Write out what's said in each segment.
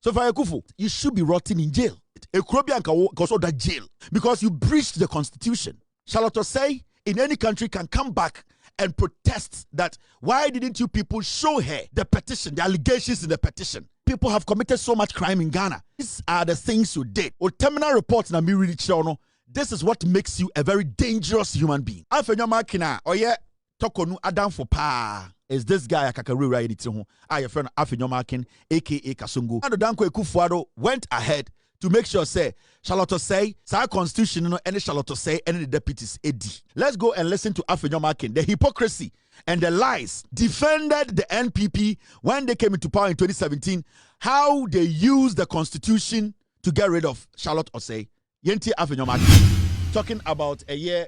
Sophia Akufo, you should be rotting in jail. Ekrobian goes out that jail because you breached the constitution. Charlotte say in any country can come back and protest that why didn't you people show her the petition, the allegations in the petition? People have committed so much crime in Ghana. These are the things you did. Or terminal reports na me really channel. This is what makes you a very dangerous human being. Afenyo Markin Torkonu Adam for pa is this guy Akakaru right it ho. Your friend Afenyo Markin aka Kasungu. And Danko Ekufuado went ahead to make sure say Charlotte say sa constitution no any Charlotte say any the deputies AD. Let's go and listen to Afenyo Markin. The hypocrisy and the lies defended the NPP when they came into power in 2017, how they used the constitution to get rid of Charlotte Osei. Yenti Afenyo Markin talking about a year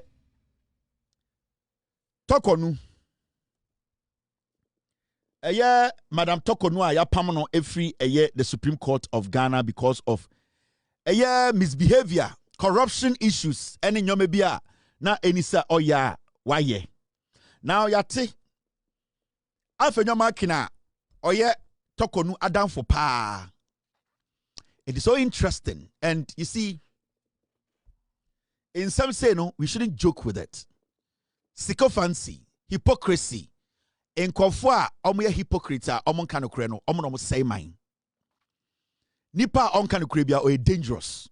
Torkonu. A year Madam Torkonu Acheampong every a year the Supreme Court of Ghana because of a year misbehavior, corruption issues, any nyomebia na enisa oya waye. Now yate Afenyo Markin oye Torkonu Adam for pa. It is so interesting, and you see, in some say no, we shouldn't joke with it. Sycophancy, hypocrisy. In Kofua, omo ye hypocrite, omo kanu kreno, omo say mine. Nipa on kanu krebia or dangerous.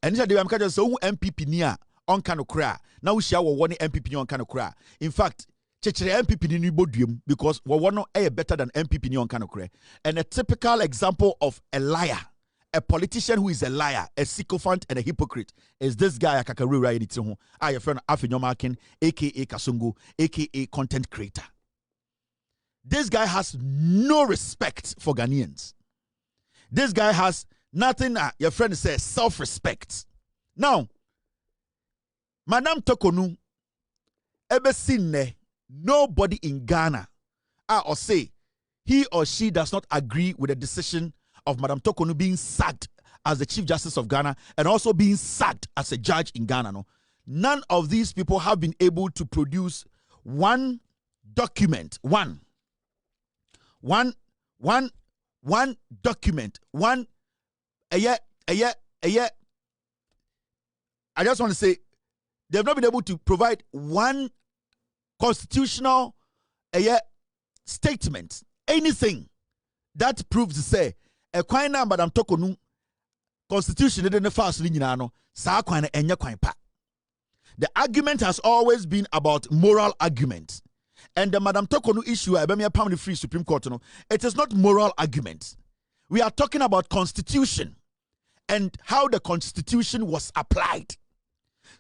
And this is the so MPP niya on kanu kra. Now we share one MPP on kanu kra. In fact, chechere MPP ni bodium because one better than MPP ni on kanu kra. And a typical example of a liar. A politician who is a liar, a sycophant, and a hypocrite is this guy Akakaru right it ho. Your friend Afenyo Markin, aka Kasungu, aka content creator. This guy has no respect for Ghanaians. This guy has nothing, your friend says, self-respect. Now, Madam Torkonu, ever seen nobody in Ghana or say he or she does not agree with the decision of Madam Torkonu being sacked as the Chief Justice of Ghana and also being sacked as a judge in Ghana. No? None of these people have been able to produce one document, one document, a year. I just want to say they've not been able to provide one constitutional statement, anything that proves to say a kwan na Madam Torkonu constitution didn't fast no sa kwan na enya kwan pa. The argument has always been about moral argument. And the Madam Torkonu issue, the free Supreme Court, it is not moral argument. We are talking about constitution and how the constitution was applied.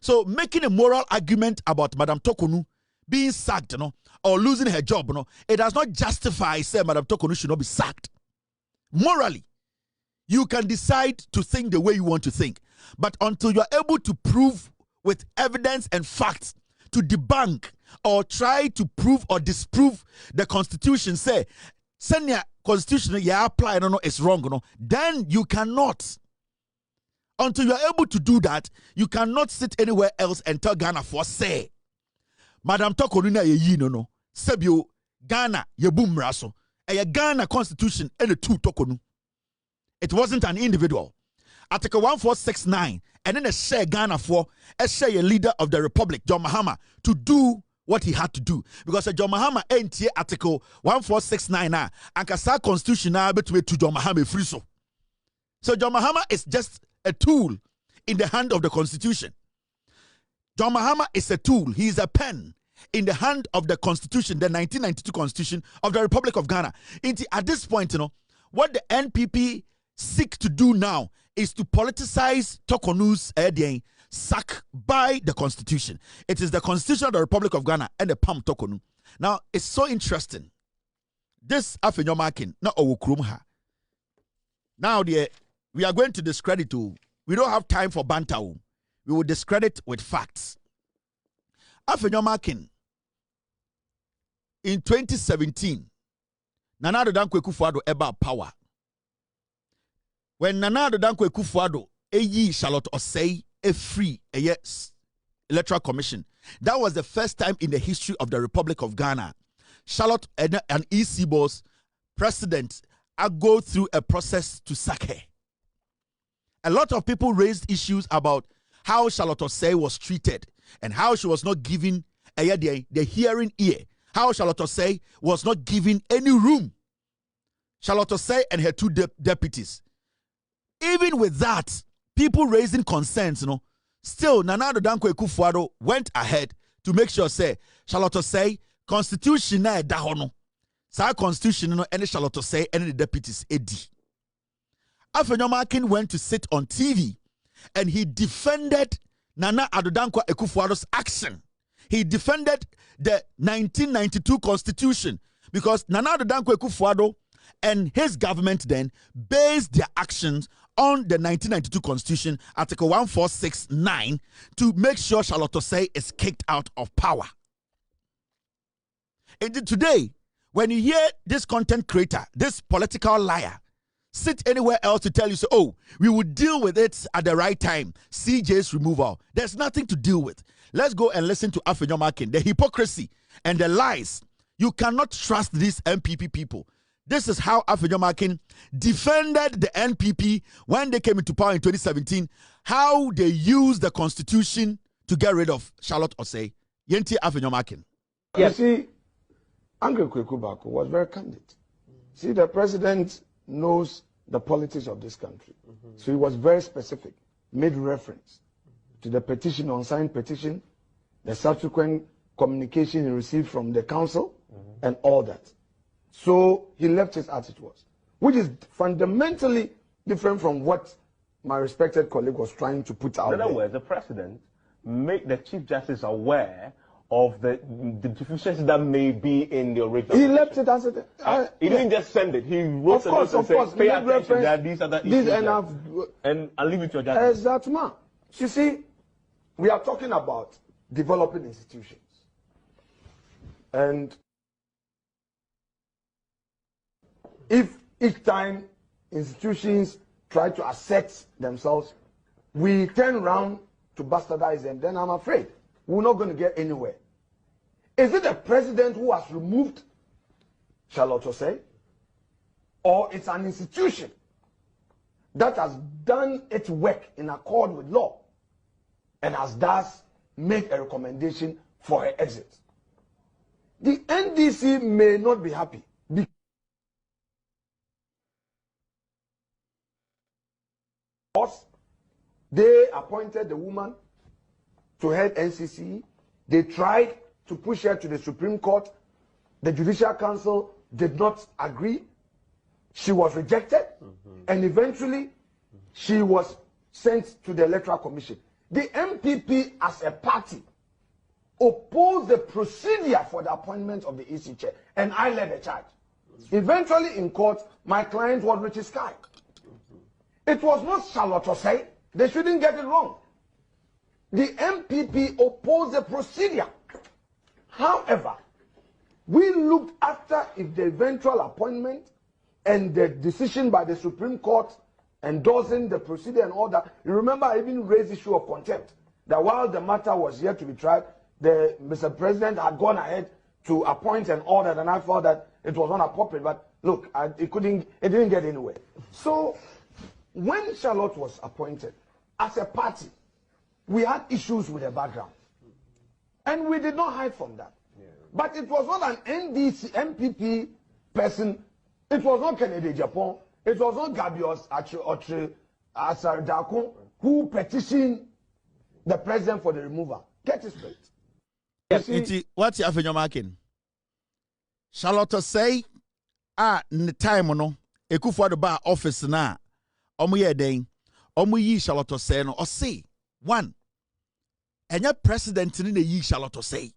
So making a moral argument about Madam Torkonu being sacked, or losing her job, it does not justify say Madam Torkonu should not be sacked. Morally, you can decide to think the way you want to think. But until you are able to prove with evidence and facts to debunk or try to prove or disprove the constitution, say, senior constitution you apply is wrong, then you cannot. Until you are able to do that, you cannot sit anywhere else and tell Ghana for say, Madam Torkonu na ye no sebio Ghana ye boom raso. A Ghana constitution and a two Torkonu. It wasn't an individual. Article 1469, and then a share Ghana for a share leader of the Republic, John Mahama, to do what he had to do. Because John Mahama ain't here Article 1469 now, and Kasa constitution now between to John Mahama free so. So John Mahama is just a tool in the hand of the constitution. John Mahama is a tool. He is a pen in the hand of the constitution, the 1992 constitution of the Republic of Ghana. At this point, what the NPP seek to do now is to politicize Torkonu's sack by the constitution. It is the constitution of the Republic of Ghana and the Pam Torkonu. Now, it's so interesting. This Afenyo Markin, not Owokrumha. Now, we are going to discredit. We don't have time for banter. We will discredit with facts. Afenyo Markin, in 2017, Nana Danko Akufo about power. When Nana Danko Akufo Charlotte Osei a free electoral commission, that was the first time in the history of the Republic of Ghana. Charlotte and EC boss, President go through a process to sack her. A lot of people raised issues about how Charlotte Osei was treated and how she was not given the hearing ear. How Charlotte Osei was not given any room. Charlotte Osei and her two deputies. Even with that, people raising concerns, still Nana Dankwa Akufo went ahead to make sure say Charlotte Osei constitution na da hono. Sa constitution no any Charlotte Osei any the deputies edi. Afenyo Markin went to sit on TV and he defended Nana Dankwa Akufo-Addo's action. He defended the 1992 constitution because Nana Dankwa Akufo-Addo and his government then based their actions on the 1992 constitution, Article 1469, to make sure Charlotte Osei is kicked out of power. And today, when you hear this content creator, this political liar, sit anywhere else to tell you, so, oh, we will deal with it at the right time, CJ's removal. There's nothing to deal with. Let's go and listen to Afenyo Markin, the hypocrisy and the lies. You cannot trust these MPP people. This is how Afenyo Markin defended the NPP when they came into power in 2017, how they used the constitution to get rid of Charlotte Osei. Yenti Afenyo Markin. Yes. You see, Angrily was very candid. See, the president knows the politics of this country. So he was very specific, made reference to the petition, unsigned petition, the subsequent communication he received from the council, and all that. So he left it as it was, which is fundamentally different from what my respected colleague was trying to put out. In other words, the president made the Chief Justice aware of the deficiencies that may be in the original. He left it as it. He didn't just send it. He wrote a note and said, pay attention, there are these other issues. And I'll leave it to your judgment. Exactly. You see, we are talking about developing institutions. And if each time institutions try to assert themselves, we turn around to bastardize them, then I'm afraid we're not going to get anywhere. Is it the president who has removed Charlotte Osei? Or it's an institution that has done its work in accord with law and has thus made a recommendation for her exit? The NDC may not be happy because they appointed the woman to head NCC. They tried to push her to the Supreme Court. The Judicial Council did not agree. She was rejected. And eventually, she was sent to the Electoral Commission. The MPP, as a party, opposed the procedure for the appointment of the EC chair. And I led the charge. Eventually, in court, my client was Richard Sky. It was not Charlotte Osei. They shouldn't get it wrong. The MPP opposed the procedure. However, we looked after if the eventual appointment and the decision by the Supreme Court endorsing the procedure and all that. You remember I even raised the issue of contempt. That while the matter was yet to be tried, Mr. President had gone ahead to appoint and order, and I felt that it was not appropriate. But look, it didn't get anywhere. So when Charlotte was appointed, as a party, we had issues with the background. And we did not hide from that. Yeah. But it was not an NDC, MPP person. It was not Kennedy Japan. It was not Gabios Asiedu who petitioned the president for the removal. Get it straight. Yes, what's your Afenyo Markin? Charlotte Osei, in the time, Akufo the bar office na, ye den, yi Charlotte Osei no, or say, one, and your president in the yi Charlotte Osei.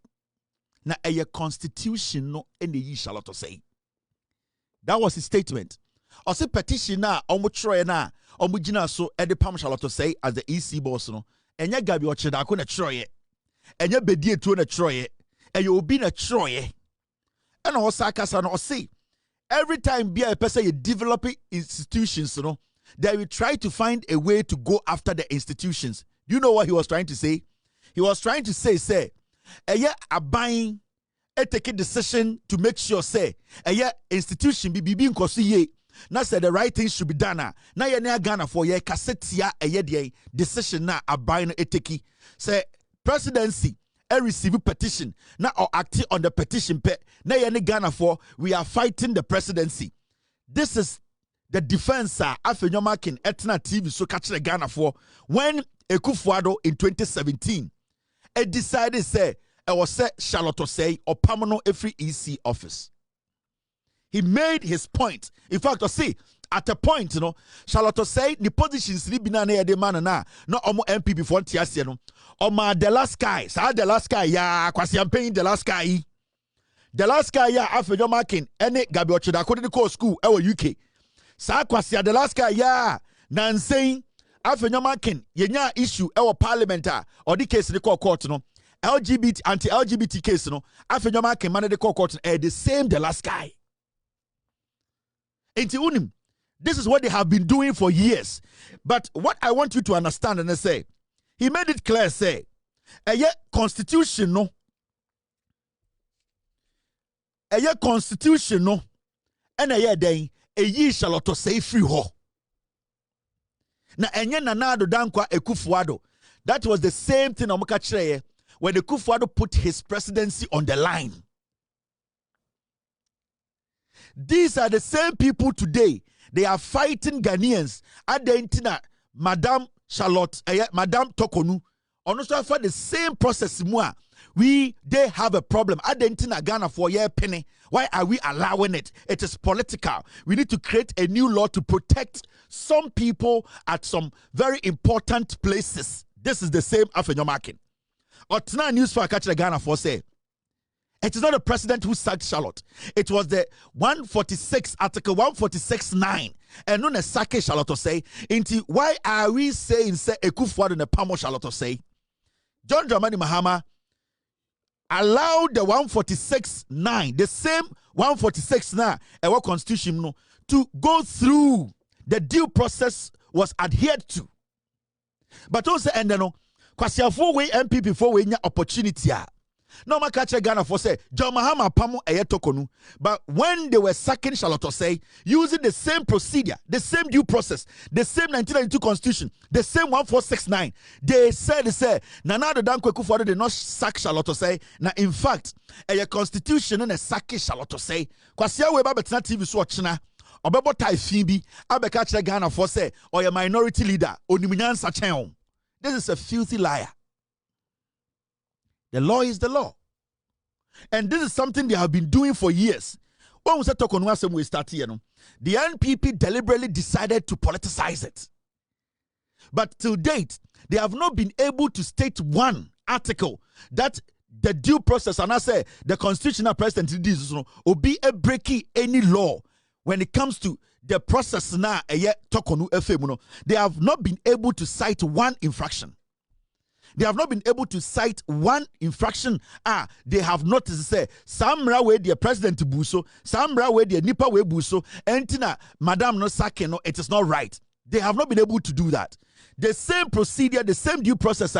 Na a constitution no any yi Charlotte Osei. That was his statement. Or say petition na Troy na Omujina so Edipam Charlotte Osei as the EC boss no. And ya Gabi Ochedako na Troy. And ya Bedie to na Troy. And you be na Troy. And also Kasa no say every time be a person you developing institutions, you know, they will try to find a way to go after the institutions. You know what he was trying to say? He was trying to say, a buying, take a decision to make sure, say, a institution be being considered na said the right thing should be done. Na ye ne Ghana for ye kasetia eye decision na aban no eteki. Say presidency receive petition na or act on the petition pe na ye ne Ghana for we are fighting the presidency. This is the defense Afenyo Markin etna TV so catch the Ghana for when Akufo in 2017 it decided say it was say Charlotte say or permanent every EC office. He made his point. In fact, see, at a point, you know, Charlotte say the positions li bina na de man na omo MP before tiase no. Oma the last guy, sa the last guy ya Acheampong the last guy. The last guy ya Afenyo Markin ene Gabi Ochoda ko de school e UK. Sa Akwatia the last guy ya Nansei Afenyo Markin yenya issue e parliament or the case the court no. LGBT anti-LGBT case no. Afenyo Markin man the court the same the last guy. This is what they have been doing for years. But what I want you to understand and say, he made it clear, say, constitution no, constitution no, and then ye shall to say free ho. Na enye nanado dankwa Akufo. That was the same thing when Akufo put his presidency on the line. These are the same people today. They are fighting Ghanaians. Adentina, Madame Charlotte, Madame Torkonu. Also for the same process. They have a problem. Adentina Ghana for year penny. Why are we allowing it? It is political. We need to create a new law to protect some people at some very important places. This is the same Afenyo Markin. Otna news for catch the Ghana for say. It is not the president who sacked Charlotte. It was the 146 article 146.9 and known as sack Charlotte say. Into why are we saying say Akufo in the Pamo Charlotte say? John Dramani Mahama allowed the 146.9, the same 146.9 our constitution no, to go through. The due process was adhered to. But also and then no, kwasi for we MP before we opportunity. No man catch Ghana for say John Mahama Pamo Torkonu. But when they were sacking Charlotte say using the same procedure, the same due process, the same 1992 constitution, the same 146.9, they said Nana the Danko Akufo did not sack Charlotte say. Now in fact, a constitution and a sacking Charlotte say. Kwasia we ba betna TV so ochina. Obebo tai fimbi abeka catch Ghana for say or a minority leader onimunyansa chen. This is a filthy liar. The law is the law. And this is something they have been doing for years. When we said Torkonu we start here, the NPP deliberately decided to politicize it. But to date, they have not been able to state one article that the due process, and I say the constitutional president will be a breaking any law when it comes to the process now. Torkonu they have not been able to cite one infraction. They have not been able to cite one infraction. They have not to say some way the president buso, some way the nipa we buso, entina madam no sake no, it is not right. They have not been able to do that. The same procedure, the same due process,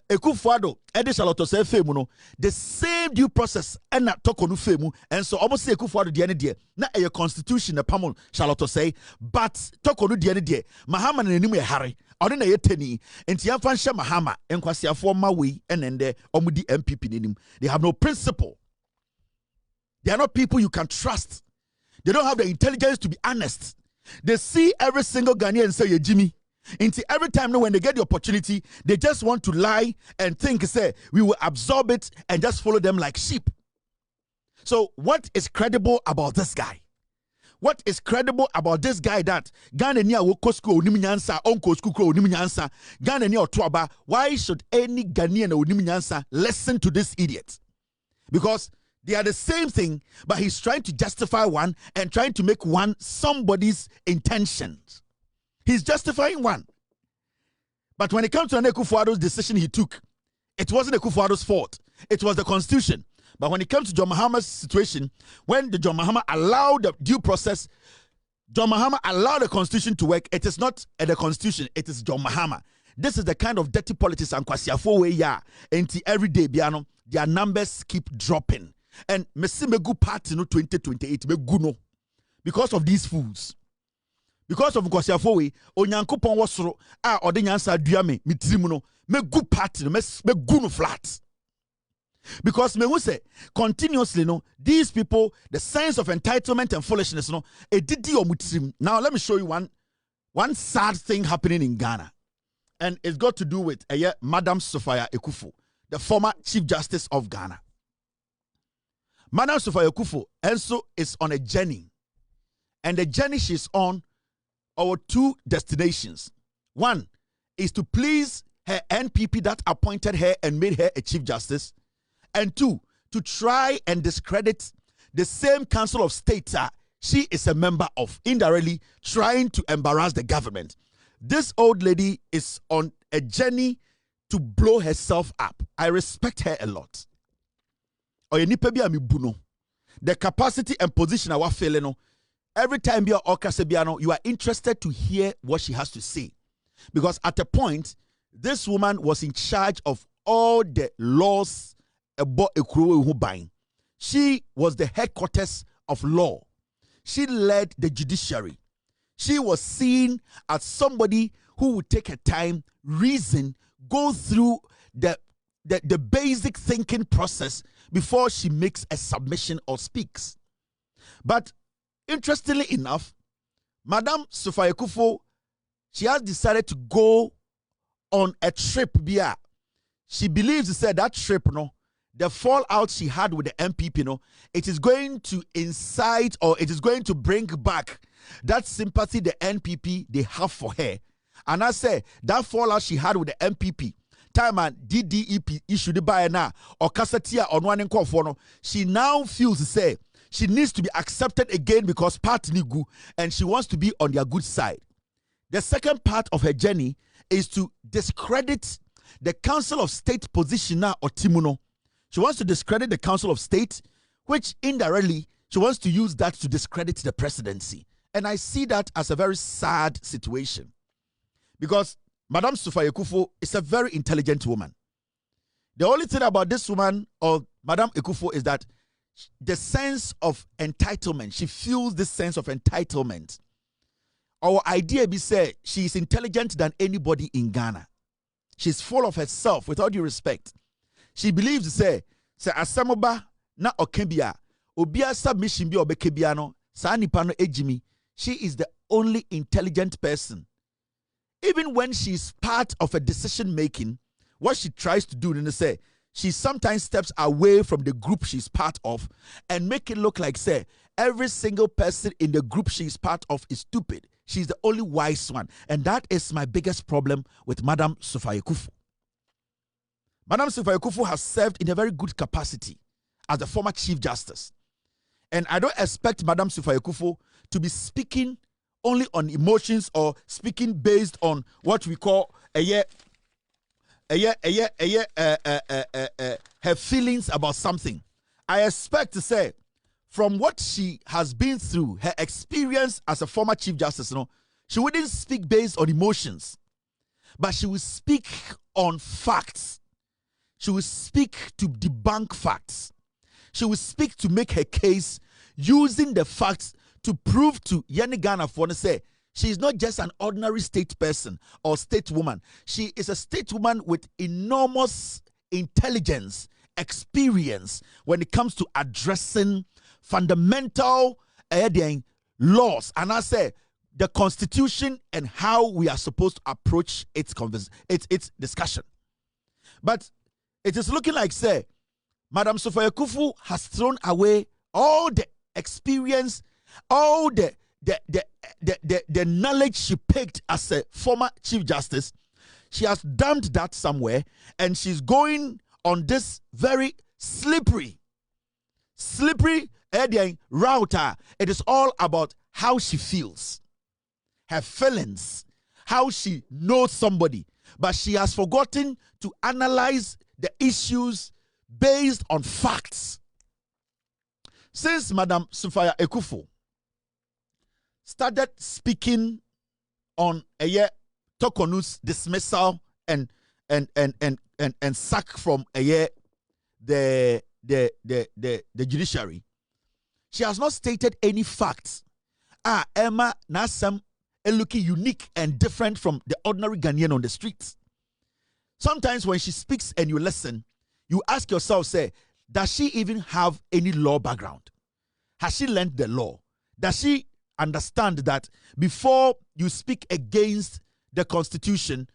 Akufo edi Charlotte say femu no, the same due process and na Torkonu femu, and so almost say Akufo the ene die na a constitution na pamon Charlotte say, but Torkonu the ene die Mahama na nimu hare. Odi na yeteni enti yamfa nhye Mahama enkwasiafo mawe enende omudi MPP nenim. They have no principle. They are not people you can trust. They don't have the intelligence to be honest. They see every single Ghanaian and say ye Jimmy. Until every time when they get the opportunity, they just want to lie and think say we will absorb it and just follow them like sheep. So what is credible about this guy? What is credible about this guy that Ghana ni awokosko onimunyansa onko skuko onimunyansa Ghana ni otwaba? Why should any Ghanaian onimunyansa listen to this idiot? Because they are the same thing, but he's trying to justify one and trying to make one somebody's intentions. He's justifying one. But when it comes to Akufo-Addo's decision he took, it wasn't Akufo-Addo's fault. It was the constitution. But when it comes to John Mahama's situation, when the John Mahama allowed the due process, John Mahama allowed the constitution to work, it is not the constitution, it is John Mahama. This is the kind of dirty politics and kwasiafo way ya. Enti every day biano, their numbers keep dropping. And Messi Megu party no 2028 Megu no. Because of these fools. because of Nkosiafo we onyankopon wo soro a ode nyansa dua me tirim no me gu party no me gu no flat. Because me who say continuously no these people the sense of entitlement and foolishness no e didi omutrim. Now let me show you one sad thing happening in Ghana, and it's got to do with Madam Sophia Akufo, the former Chief Justice of Ghana. Madam Sophia Akufo also is on a journey, and the journey she's on are two destinations. One is to please her NPP that appointed her and made her a Chief Justice. And two, to try and discredit the same Council of State she is a member of, indirectly trying to embarrass the government. This old lady is on a journey to blow herself up. I respect her a lot. The capacity and position I feel, every time you are interested to hear what she has to say. Because at a point, this woman was in charge of all the laws. She was the headquarters of law. She led the judiciary. She was seen as somebody who would take her time, reason, go through the basic thinking process before she makes a submission or speaks. But interestingly enough, Madam Sophia Akufo, she has decided to go on a trip. She believes that trip, the fallout she had with the MPP, it is going to incite or it is going to bring back that sympathy the NPP they have for her. And I say that fallout she had with the MPP, time and DDEP issued the ByElection or Kasatia on one and she now feels to say she needs to be accepted again because party nigu and she wants to be on their good side. The second part of her journey is to discredit the Council of State position or Timuno. She wants to discredit the Council of State, which indirectly she wants to use that to discredit the presidency. And I see that as a very sad situation. Because Madam Sophia Akufo is a very intelligent woman. The only thing about this woman or Madam Akufo is that the sense of entitlement, she feels this sense of entitlement. Our idea be say she is intelligent than anybody in Ghana. She's full of herself, with all due respect. She believes say asamoba na okebia obia submission bi obekebia no sa nipa no ejimi. She is the only intelligent person. Even when she's part of a decision making, what she tries to do is say she sometimes steps away from the group she's part of and make it look like say every single person in the group she's part of is stupid. She's the only wise one, and that is my biggest problem with Madam Sophia Akufo. Madam Sophia Akufo has served in a very good capacity as the former Chief Justice. And I don't expect Madam Sophia Akufo to be speaking only on emotions or speaking based on what we call her feelings about something. I expect to say, from what she has been through, her experience as a former Chief Justice, she wouldn't speak based on emotions, but she will speak on facts. She will speak to debunk facts. She will speak to make her case using the facts to prove to Yeni Ghana for say she is not just an ordinary state person or state woman. She is a state woman with enormous intelligence, experience when it comes to addressing fundamental laws. And I say the Constitution and how we are supposed to approach its discussion. But it is looking like, say, Madam Sophia Akufo has thrown away all the experience, all the knowledge she picked as a former Chief Justice. She has dumped that somewhere, and she's going on this very slippery route. It is all about how she feels, her feelings, how she knows somebody, but she has forgotten to analyze the issues based on facts. Since Madam Sophia Akufo started speaking on Torkonu's dismissal and sack from the judiciary, she has not stated any facts. Emma Nasam looking unique and different from the ordinary Ghanaian on the streets. Sometimes when she speaks and you listen, you ask yourself, say, does she even have any law background? Has she learned the law? Does she understand that before you speak against the Constitution,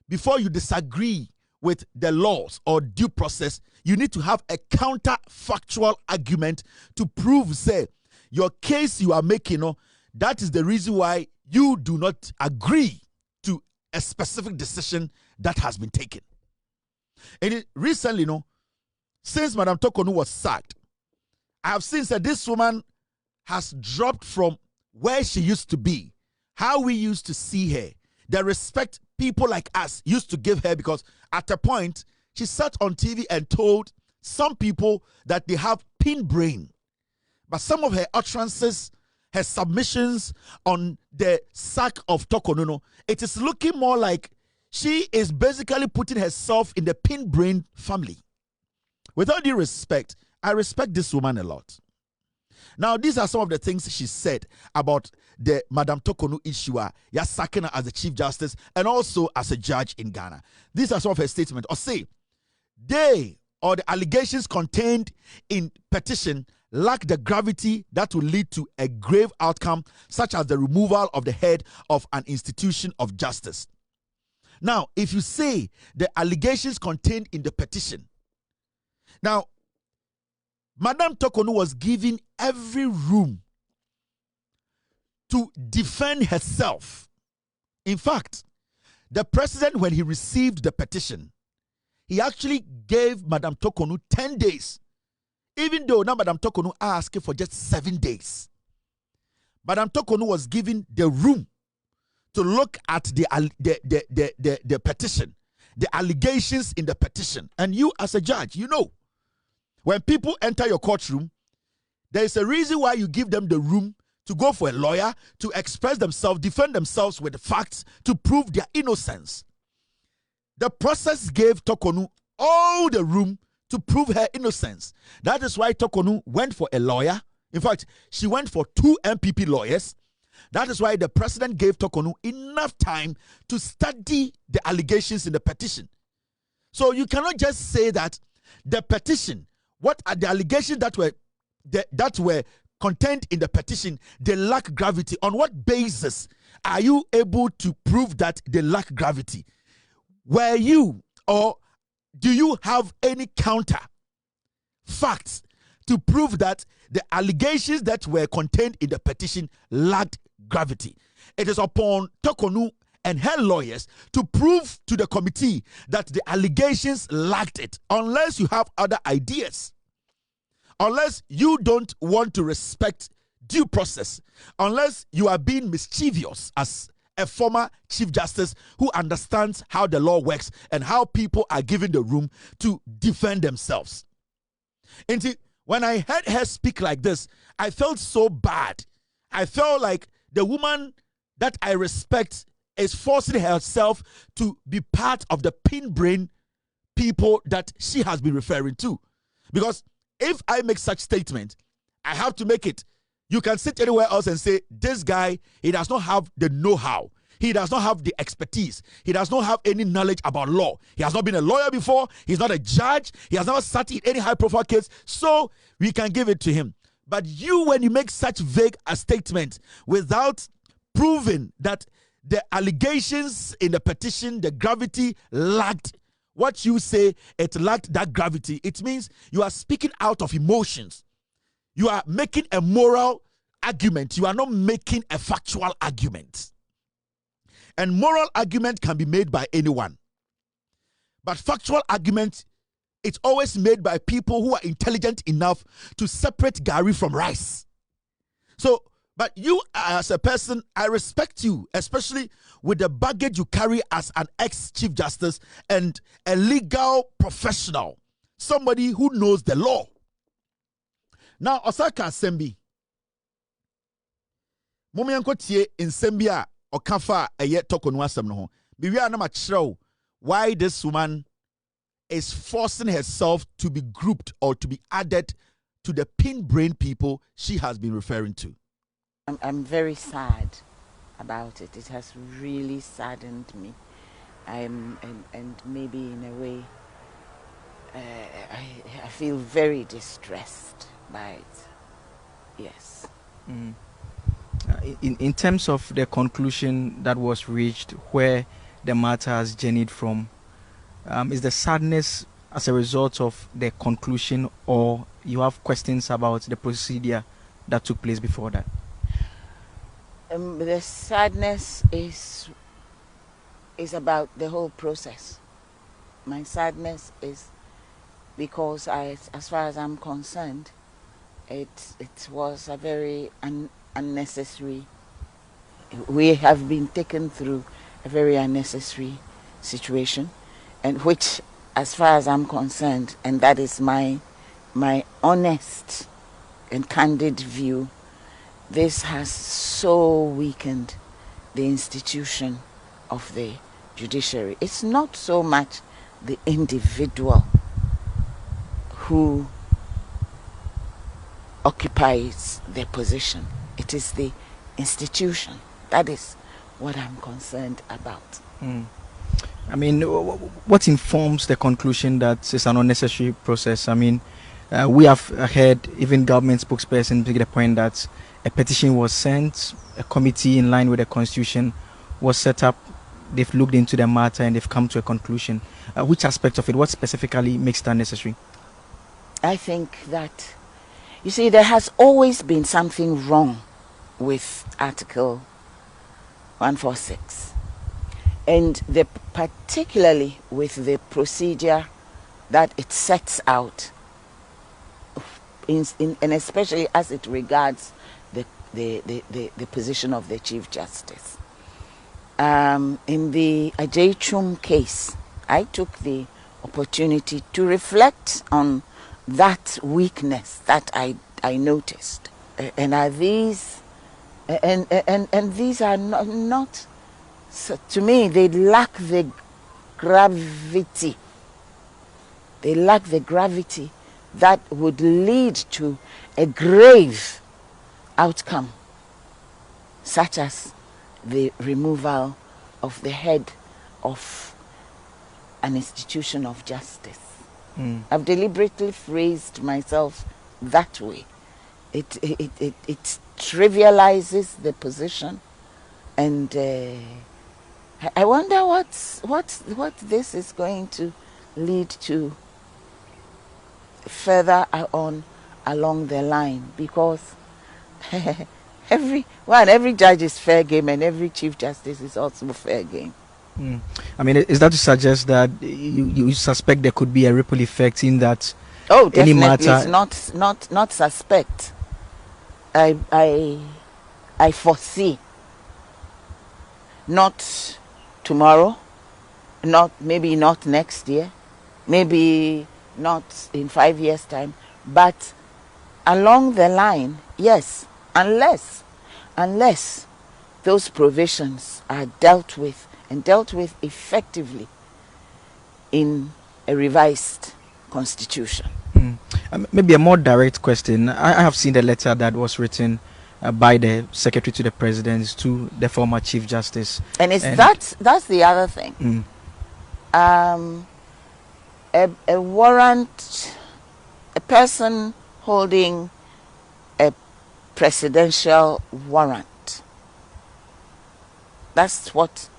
before you disagree with the laws or due process, you need to have a counterfactual argument to prove, say, your case you are making, that is the reason why you do not agree to a specific decision that has been taken. And recently, since Madam Torkonu was sacked, I have seen that this woman has dropped from where she used to be, how we used to see her, the respect people like us used to give her, because at a point, she sat on TV and told some people that they have pin brain. But some of her utterances, her submissions on the sack of Torkonu, it is looking more like she is basically putting herself in the pin brain family. With all due respect, I respect this woman a lot. Now, these are some of the things she said about the Madam Torkonu issue, sacking her as the Chief Justice and also as a judge in Ghana. These are some of her statements. Or say, they or the allegations contained in petition lack the gravity that will lead to a grave outcome, such as the removal of the head of an institution of justice. Now, if you say the allegations contained in the petition, now, Madam Torkonu was given every room to defend herself. In fact, the president, when he received the petition, he actually gave Madam Torkonu 10 days, even though now Madam Torkonu asked for just 7 days. Madam Torkonu was given the room to look at the petition, the allegations in the petition. And you as a judge, when people enter your courtroom, there is a reason why you give them the room to go for a lawyer, to express themselves, defend themselves with the facts, to prove their innocence. The process gave Torkonu all the room to prove her innocence. That is why Torkonu went for a lawyer. In fact, she went for 2 MPP lawyers. That is why the president gave Torkonu enough time to study the allegations in the petition. So you cannot just say that the petition, what are the allegations that were contained in the petition, they lack gravity. On what basis are you able to prove that they lack gravity? Were you, or do you have any counter facts to prove that the allegations that were contained in the petition lacked gravity? It is upon Torkonu and her lawyers to prove to the committee that the allegations lacked it, unless you have other ideas, unless you don't want to respect due process, unless you are being mischievous as a former Chief Justice who understands how the law works and how people are given the room to defend themselves. And when I heard her speak like this, I felt so bad. I felt like the woman that I respect is forcing herself to be part of the pin brain people that she has been referring to. Because if I make such statement, I have to make it. You can sit anywhere else and say, this guy, he does not have the know-how. He does not have the expertise. He does not have any knowledge about law. He has not been a lawyer before. He's not a judge. He has never sat in any high-profile case. So we can give it to him. But you, when you make such vague a statement without proving that the allegations in the petition, the gravity lacked what you say, it lacked that gravity, it means you are speaking out of emotions. You are making a moral argument. You are not making a factual argument. And moral argument can be made by anyone. But factual argument, it's always made by people who are intelligent enough to separate Gary from rice. So, but you as a person, I respect you, especially with the baggage you carry as an ex-Chief Justice and a legal professional, somebody who knows the law. Now, Osaka Sembi, Momianko tie in Sembia or Kafa a yet Torkonu asem no. Biwia na machro why this woman is forcing herself to be grouped or to be added to the pin brain people she has been referring to. I'm very sad about it. It has really saddened me. And maybe in a way, I feel very distressed by it. Yes. In terms of the conclusion that was reached, where the matter has journeyed from, is the sadness as a result of the conclusion, or you have questions about the procedure that took place before that? The sadness is about the whole process. My sadness is because as far as I'm concerned, it was a very unnecessary. We have been taken through a very unnecessary situation, and which, as far as I'm concerned, and that is my honest and candid view, this has so weakened the institution of the judiciary. It's not so much the individual who occupies their position. It is the institution. That is what I'm concerned about. I mean, what informs the conclusion that it's an unnecessary process? I mean, we have heard even government spokesperson make the point that a petition was sent, a committee in line with the constitution was set up, they've looked into the matter and they've come to a conclusion. Which aspect of it, what specifically makes that necessary? I think that, you see, there has always been something wrong with Article 146, and particularly with the procedure that it sets out, and especially as it regards the position of the Chief Justice. In the Acheampong case, I took the opportunity to reflect on that weakness that I noticed, and are these and these are not so, to me, they lack the gravity. They lack the gravity that would lead to a grave outcome, such as the removal of the head of an institution of justice. I've deliberately phrased myself that way. It trivializes the position, and I wonder what this is going to lead to further on along the line, because every judge is fair game and every Chief Justice is also fair game. I mean, is that to suggest that you suspect there could be a ripple effect in that? Oh, definitely. Any matter, it's not suspect. I foresee, not tomorrow, maybe not next year, maybe not in 5 years' time, but along the line, yes, unless those provisions are dealt with effectively in a revised constitution. Maybe a more direct question. I have seen the letter that was written by the Secretary to the President to the former Chief Justice. And that's the other thing. A warrant, a person holding a presidential warrant, that's what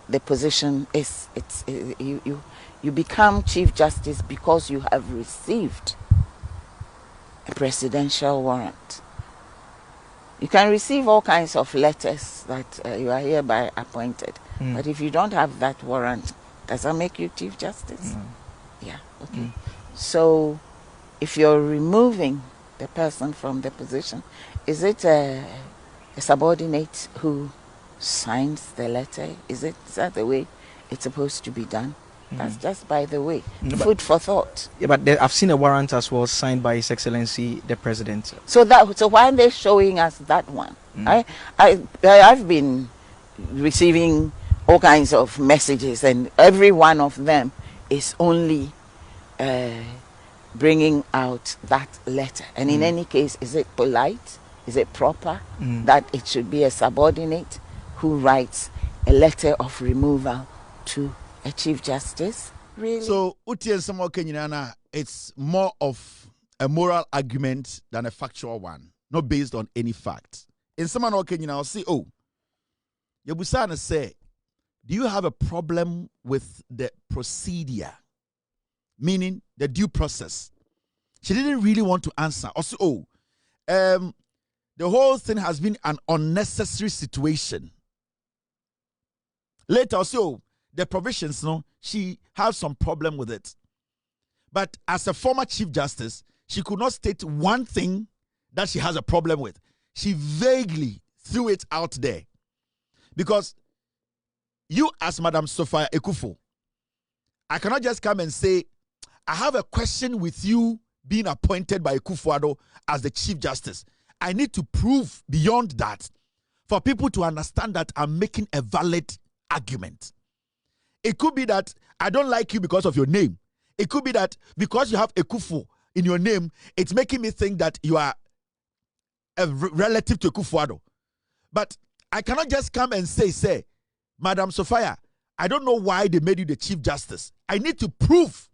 the position is. You become Chief Justice because you have received a presidential warrant. You can receive all kinds of letters that you are hereby appointed, but if you don't have that warrant, does that make you Chief Justice? Yeah, okay. So if you're removing the person from the position, is it a subordinate who signs the letter? Is that the way it's supposed to be done? That's just by the way. Food for thought. Yeah, but I've seen a warrant as well signed by His Excellency the President. So why are they showing us that one? I've been receiving all kinds of messages, and every one of them is only bringing out that letter. And in any case, is it polite? Is it proper that it should be a subordinate who writes a letter of removal to a Chief Justice. Really? So, it's more of a moral argument than a factual one, not based on any fact. In someone I'll say, oh, Yabusana say, do you have a problem with the procedure? Meaning the due process. She didn't really want to answer. Also, the whole thing has been an unnecessary situation. Later, also, the provisions, no, she has some problem with it. But as a former Chief Justice, she could not state one thing that she has a problem with. She vaguely threw it out there. Because you, as Madam Sophia Akufo, I cannot just come and say, I have a question with you being appointed by Akufo-Addo as the Chief Justice. I need to prove beyond that for people to understand that I'm making a valid argument. It could be that I don't like you because of your name. It could be that because you have Akufo in your name, it's making me think that you are a relative to Akufo-Addo. But I cannot just come and say, Madam Sophia, I don't know why they made you the Chief Justice. I need to prove.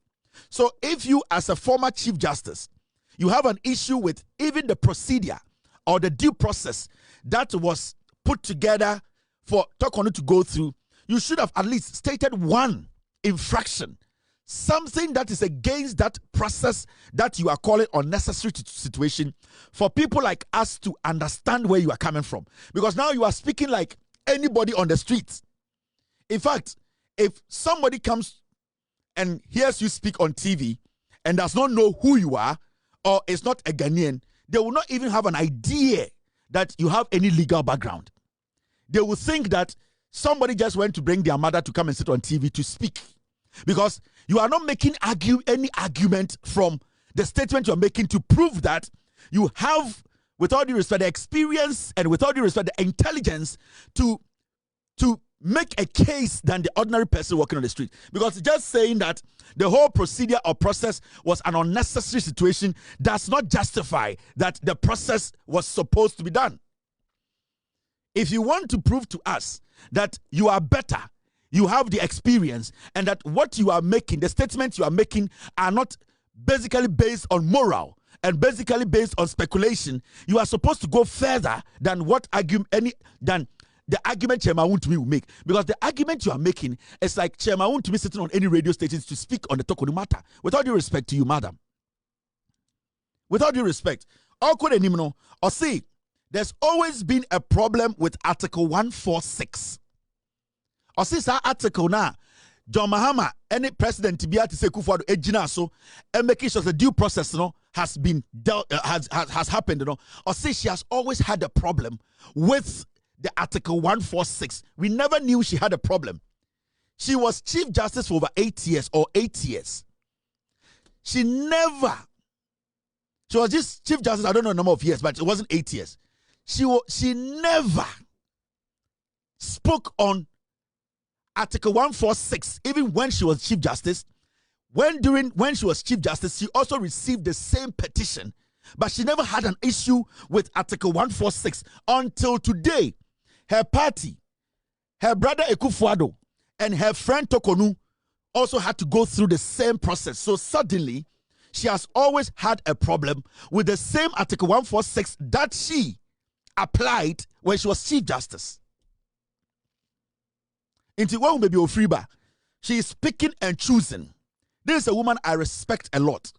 So if you, as a former Chief Justice, you have an issue with even the procedure or the due process that was put together for Torkonu to go through, you should have at least stated one infraction, something that is against that process that you are calling unnecessary situation for people like us to understand where you are coming from. Because now you are speaking like anybody on the street. In fact, if somebody comes and hears you speak on TV and does not know who you are or is not a Ghanaian, they will not even have an idea that you have any legal background. They will think that somebody just went to bring their mother to come and sit on TV to speak. Because you are not making any argument from the statement you're making to prove that you have, with all due respect, the experience and with all due respect, the intelligence to make a case than the ordinary person walking on the street. Because just saying that the whole procedure or process was an unnecessary situation does not justify that the process was supposed to be done. If you want to prove to us that you are better, you have the experience, and that what you are making, the statements you are making, are not basically based on moral and basically based on speculation, you are supposed to go further than the argument Chairman Wontumi will make. Because the argument you are making is like Chairman Wontumi sitting on any radio stations to speak on the Torkonu matter. With all due respect to you, madam. With all due respect. Or see, there's always been a problem with Article 146. Or see, that article now, John Mahama, any president to be able to say Akufo-Addo ejina so and making sure the due process has been dealt has happened. Or see, she has always had a problem with the Article 146. We never knew she had a problem. She was Chief Justice for over 8 years or 8 years. She was just Chief Justice, I don't know the number of years, but it wasn't 8 years. She never spoke on Article 146, even when she was Chief Justice. When she was Chief Justice, she also received the same petition, but she never had an issue with Article 146 until today. Her party, her brother Akufo-Addo, and her friend Torkonu also had to go through the same process. So suddenly, she has always had a problem with the same Article 146 that she applied when she was Chief Justice. Into one baby Ofriba, she is picking and choosing. This is a woman I respect a lot.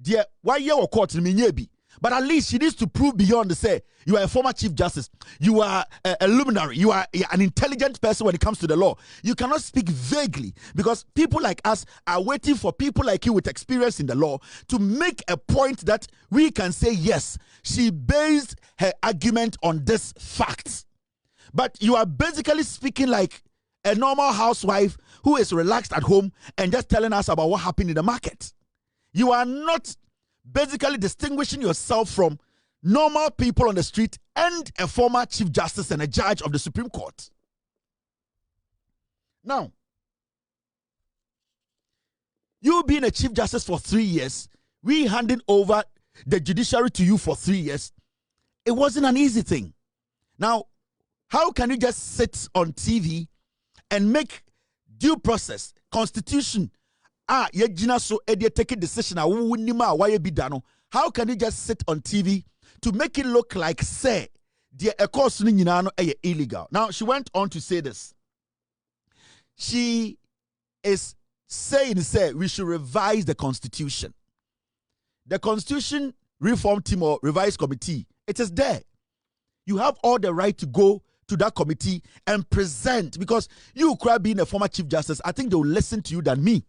Dear, why you are caught in me? But at least she needs to prove beyond the say, you are a former Chief Justice, you are a luminary, you are an intelligent person when it comes to the law. You cannot speak vaguely because people like us are waiting for people like you with experience in the law to make a point that we can say, yes, she based her argument on this fact. But you are basically speaking like a normal housewife who is relaxed at home and just telling us about what happened in the market. You are not basically distinguishing yourself from normal people on the street and a former Chief Justice and a judge of the Supreme Court. Now, you being a Chief Justice for 3 years, we handing over the judiciary to you for 3 years, it wasn't an easy thing. Now, How can you just sit on TV and make due process, constitution, yejina so take a decision, how can you just sit on TV to make it look like, say, the course illegal? Now, she went on to say this. She is saying, we should revise the constitution. The constitution reform team or revised committee, it is there. You have all the right to go to that committee and present, because you, being a former Chief Justice, I think they will listen to you than me.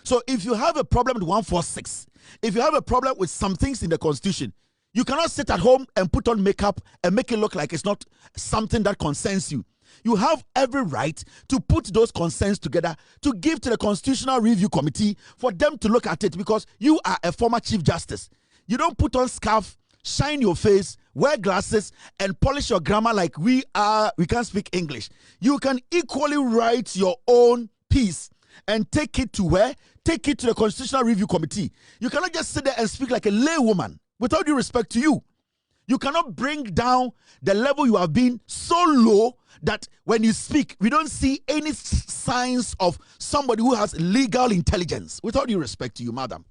So if you have a problem with 146, if you have a problem with some things in the constitution, you cannot sit at home and put on makeup and make it look like it's not something that concerns you. You have every right to put those concerns together to give to the Constitutional Review Committee for them to look at it, because you are a former Chief Justice. You don't put on scarf, shine your face, wear glasses, and polish your grammar like we can't speak English. You can equally write your own piece and take it to where? Take it to the Constitutional Review Committee. You cannot just sit there and speak like a laywoman, with all due respect to you. You cannot bring down the level you have been so low that when you speak, we don't see any signs of somebody who has legal intelligence, with all due respect to you, madam.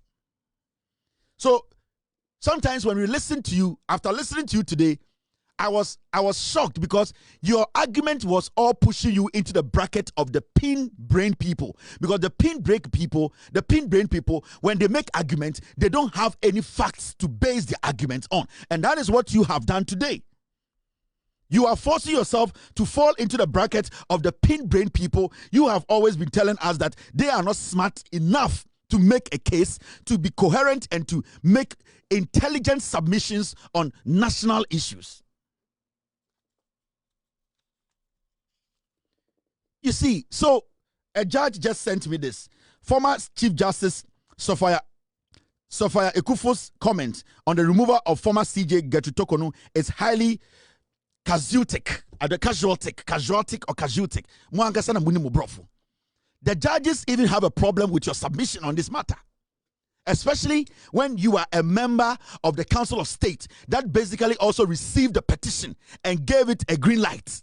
So sometimes when we listen to you, after listening to you today, I was shocked, because your argument was all pushing you into the bracket of the pin-brain people. Because the pin-brain people, when they make arguments, they don't have any facts to base their arguments on. And that is what you have done today. You are forcing yourself to fall into the bracket of the pin-brain people. You have always been telling us that they are not smart enough to make a case, to be coherent, and to make intelligent submissions on national issues. You see, so a judge just sent me this. Former Chief Justice Sophia Akuffo's comment on the removal of former CJ Torkonu is highly casuistic. The judges even have a problem with your submission on this matter, especially when you are a member of the Council of State that basically also received the petition and gave it a green light.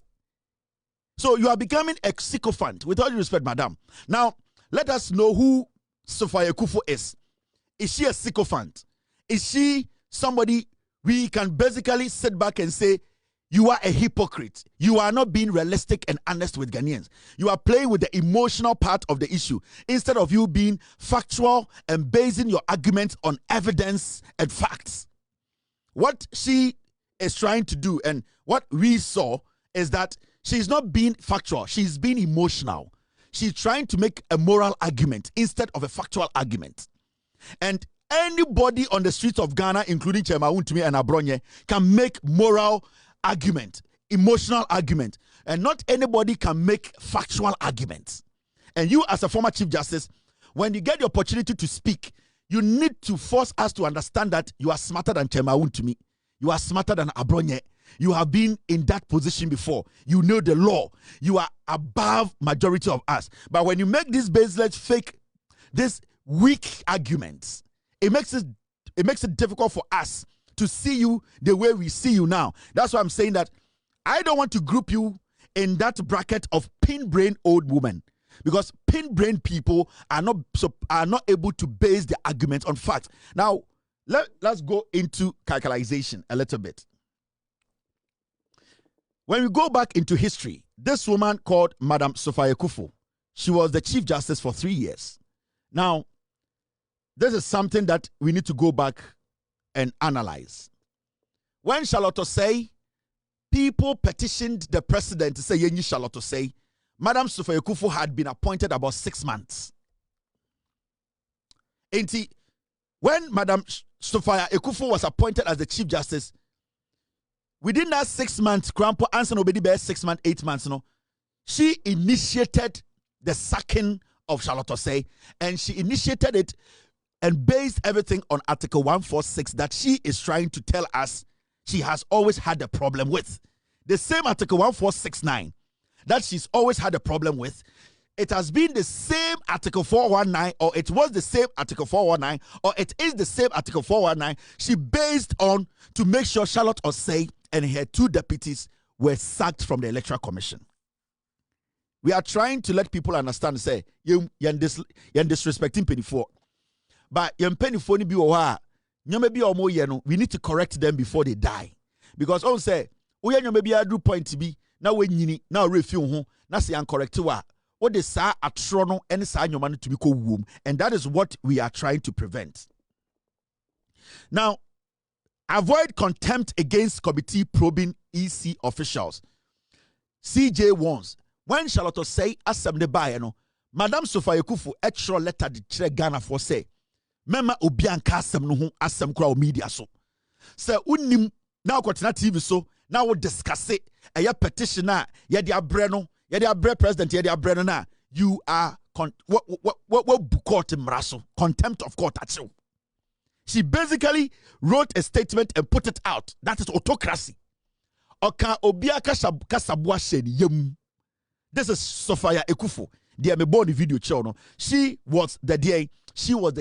So you are becoming a sycophant, with all due respect, madam. Now, let us know who Sophia Akufo is. Is she a sycophant? Is she somebody we can basically sit back and say, you are a hypocrite. You are not being realistic and honest with Ghanaians. You are playing with the emotional part of the issue instead of you being factual and basing your arguments on evidence and facts. What she is trying to do, and what we saw, is that she's not being factual. She's being emotional. She's trying to make a moral argument instead of a factual argument. And anybody on the streets of Ghana, including Chema Untumi and Abronye, can make moral argument, emotional argument. And not anybody can make factual arguments. And you, as a former Chief Justice, when you get the opportunity to speak, you need to force us to understand that you are smarter than Chema Untumi. You are smarter than Abronye. You have been in that position before. You know the law. You are above majority of us. But when you make these baseless, fake, these weak arguments, it makes it difficult for us to see you the way we see you now. That's why I'm saying that I don't want to group you in that bracket of pin-brain old women, because pin-brain people are not able to base their arguments on facts. Now, let's go into calculation a little bit. When we go back into history, this woman called Madam Sophia Akufo, she was the Chief Justice for 3 years. Now, this is something that we need to go back and analyze. When Charlotte say, people petitioned the president to say, Yenyi Charlotte say, Madam Sophia Akufo had been appointed about 6 months. When Madam Sophia Akufo was appointed as the Chief Justice, within that 6 months, Grandpa answer nobody bear 6 months, 8 months, she initiated the sacking of Charlotte Osei, and she initiated it and based everything on Article 146 that she is trying to tell us she has always had a problem with. The same Article 1469 that she's always had a problem with. It has been the same Article 419, or it was the same Article 419, or it is the same Article 419 she based on to make sure Charlotte Osei and her 2 deputies were sacked from the Electoral Commission. We are trying to let people understand, say, you disrespecting penny for. But you penny for ni bi oha, nyame bi omo ye no, we need to correct them before they die. Because on say, oya nyame bi adu point bi, na we nyini, na refill ho, na say correct wa. What they say atrono and sa nyoma to be ko womb. And that is what we are trying to prevent. Now, avoid contempt against committee probing EC officials. CJ warns, when Charlotte say asem de buy no, Madam Sophia Akufo extra letter the chere Ghana for say, Mema obianka asem no ho asem kura o media so. Say unnim na Akwatia TV so, na we discuss it. Eye petition na ye de abre no, ye de abre president ye de abre no na, you are what court mraso, contempt of court at you. She basically wrote a statement and put it out. That is autocracy. Oka obiaka kasabwa sheni yem. This is Sophia Akufo. They me born the video channel. She was the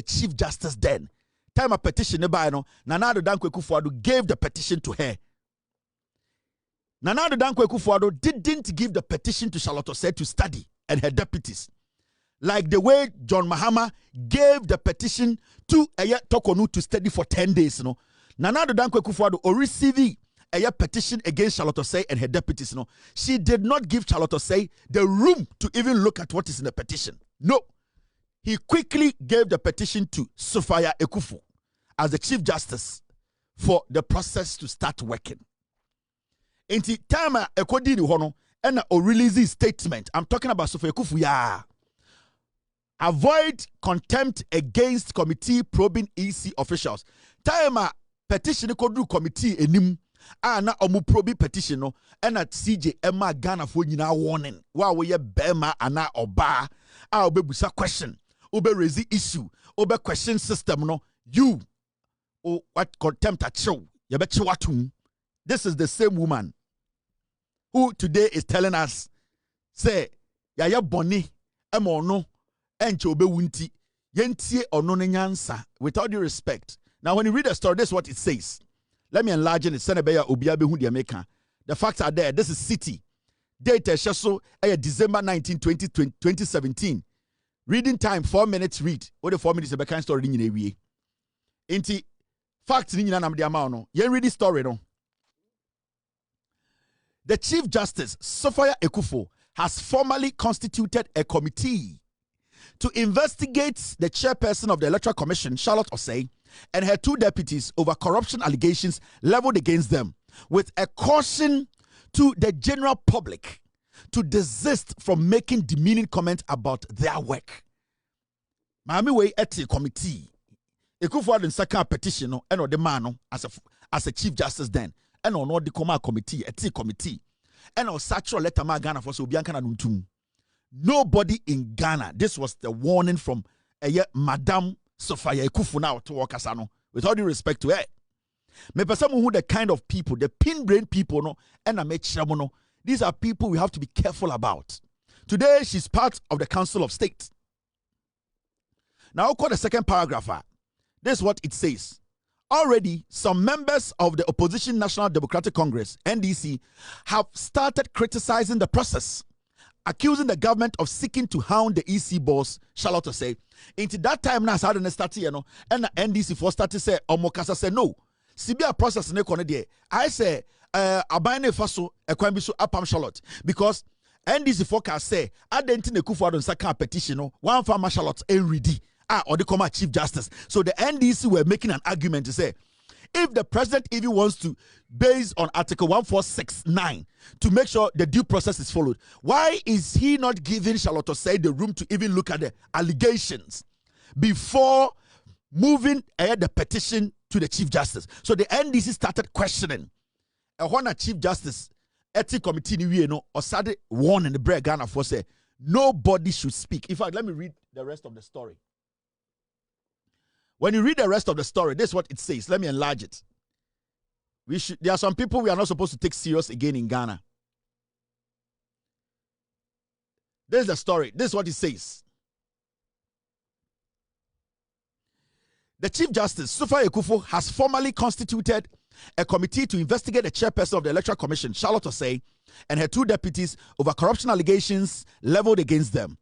Chief Justice then. Time a petition no. Nanado Dankwa Akufo gave the petition to her. Nanado Dankwa Akufo didn't give the petition to Charlotte Osei to study and her deputies. Like the way John Mahama gave the petition to Torkonu to study for 10 days. Nanado Dankwa Akufo received a petition against Charlotte Osei and her deputies. She did not give Charlotte Osei the room to even look at what is in the petition. No. He quickly gave the petition to Sophia Akufo as the Chief Justice for the process to start working. In the time Ekodini Hono and release statement, I'm talking about Sophia Akufo. Yeah. Avoid contempt against committee probing EC officials. Time petition kodu committee enim. Na omu probi petition no na CJ Emma Ghana for nyina warning wa we ye bema ana oba obebusa question obe raise issue obe question system no you what contempt at show ye bechi watum. This is the same woman who today is telling us say ya boni ema no enche obe wunti yentie ono ne nyansa. With all due respect, now when you read the story, this is what it says. Let me enlarge it. The facts are there. This is City. Date Shaso December 19, 2017. Reading time 4 minutes. Read. What the 4 minutes is a kind story in a way. Inti facts in the amount. You read the story. No. The Chief Justice Sophia Akufo has formally constituted a committee to investigate the chairperson of the Electoral Commission, Charlotte Osei, and her 2 deputies over corruption allegations leveled against them, with a caution to the general public to desist from making demeaning comments about their work. Miami way at a committee. Akufo had second petition and the man as a Chief Justice then, and on the Coma committee, a T committee, and on sexual letter Ghana for Sobianka Nuntum. Nobody in Ghana. This was the warning from Madam Sophia Akufo now to work asano. With all due respect to her. Me person who the kind of people, the pin-brain people, no, and no, these are people we have to be careful about. Today, she's part of the Council of State. Now, I'll call the second paragraph. This is what it says. Already, some members of the opposition National Democratic Congress, NDC, have started criticizing the process, accusing the government of seeking to hound the EC boss, Charlotte Osei. Into that time now, I started, and the NDC for started say, Omokasa say no. CBA process ne kone de. I say, abane faso, ekwambiso apam Charlotte. Because NDC forecast say, adenti ne kufu adon saka petition, one farmer Charlotte ready. Or the comma Chief Justice. So the NDC were making an argument to say, if the president even wants to, based on Article 1469, to make sure the due process is followed, why is he not giving Charlotte Osei the room to even look at the allegations before moving the petition to the Chief Justice? So the NDC started questioning. When a Chief Justice Ethics Committee or started warning the Bryan Ghana for say nobody should speak. In fact, let me read the rest of the story. When you read the rest of the story, this is what it says. Let me enlarge it. There are some people we are not supposed to take serious again in Ghana. This is the story. This is what it says. The Chief Justice, Sophia Akufo, has formally constituted a committee to investigate the chairperson of the Electoral Commission, Charlotte Osei, and her 2 deputies over corruption allegations leveled against them,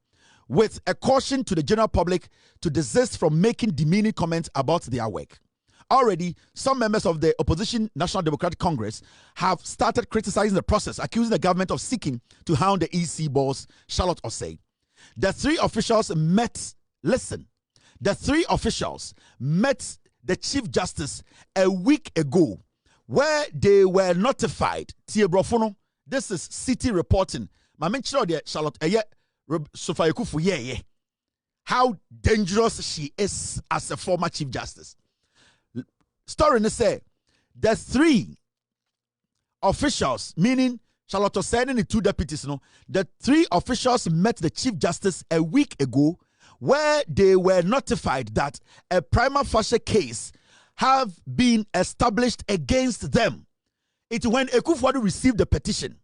with a caution to the general public to desist from making demeaning comments about their work. Already, some members of the opposition National Democratic Congress have started criticizing the process, accusing the government of seeking to hound the EC boss, Charlotte Osei. The 3 officials met, listen, the 3 officials met the Chief Justice a week ago, where they were notified. This is city reporting. My mention there, Charlotte, Sophia Akufo, how dangerous she is as a former Chief Justice. Story they say the 3 officials, meaning Charlotte Osei and the 2 deputies, the 3 officials met the Chief Justice a week ago, where they were notified that a prima facie case have been established against them. It's when Akufo received the petition.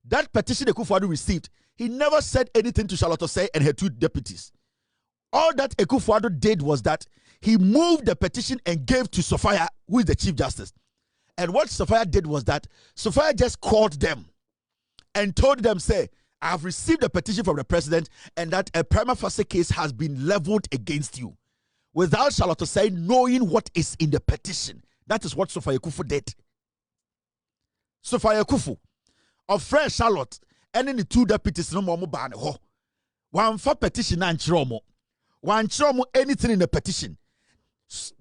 That petition Akufo received, he never said anything to Charlotte Osei and her 2 deputies. All that Akufo did was that he moved the petition and gave to Sophia, who is the Chief Justice. And what Sophia did was that Sophia just called them and told them, say, I have received a petition from the president and that a prima facie case has been leveled against you. Without Charlotte Osei knowing what is in the petition. That is what Sophia Akufo did. Sophia Akufo, of Fred Charlotte, and then the 2 deputies, no more ban ho. One for petition and chromo. One chromo anything in the petition.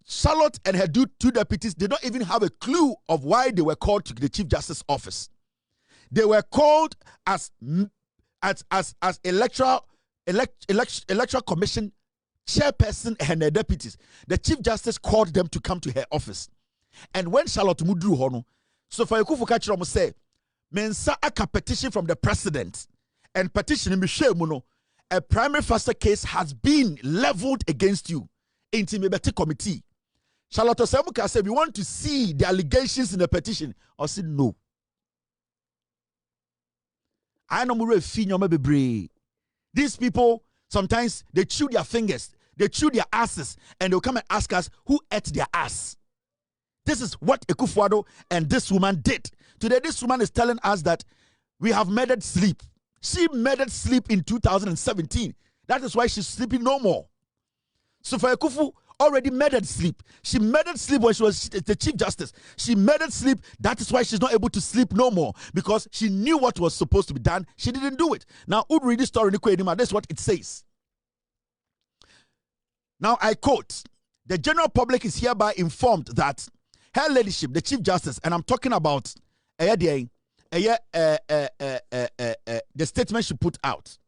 Charlotte and her 2 deputies did not even have a clue of why they were called to the Chief Justice office. They were called as electoral commission chairperson and her deputies. The Chief Justice called them to come to her office. And when Charlotte Mudru Hono, Sophia Akufo Kachiromo say, Mensa aka petition from the president and petition in Muno, a primary facie case has been leveled against you. Intimate committee. Charlotte Osei said, we want to see the allegations in the petition. I said, no. I know these people, sometimes they chew their fingers, they chew their asses, and they'll come and ask us who ate their ass. This is what Akufo and this woman did. Today, this woman is telling us that we have murdered sleep. She murdered sleep in 2017. That is why she's sleeping no more. Sophia Akufo already murdered sleep. She murdered sleep when she was the Chief Justice. She murdered sleep. That is why she's not able to sleep no more, because she knew what was supposed to be done. She didn't do it. Now, who read this story? That's what it says. Now, I quote, the general public is hereby informed that her ladyship, the Chief Justice, and I'm talking about the statement she put out.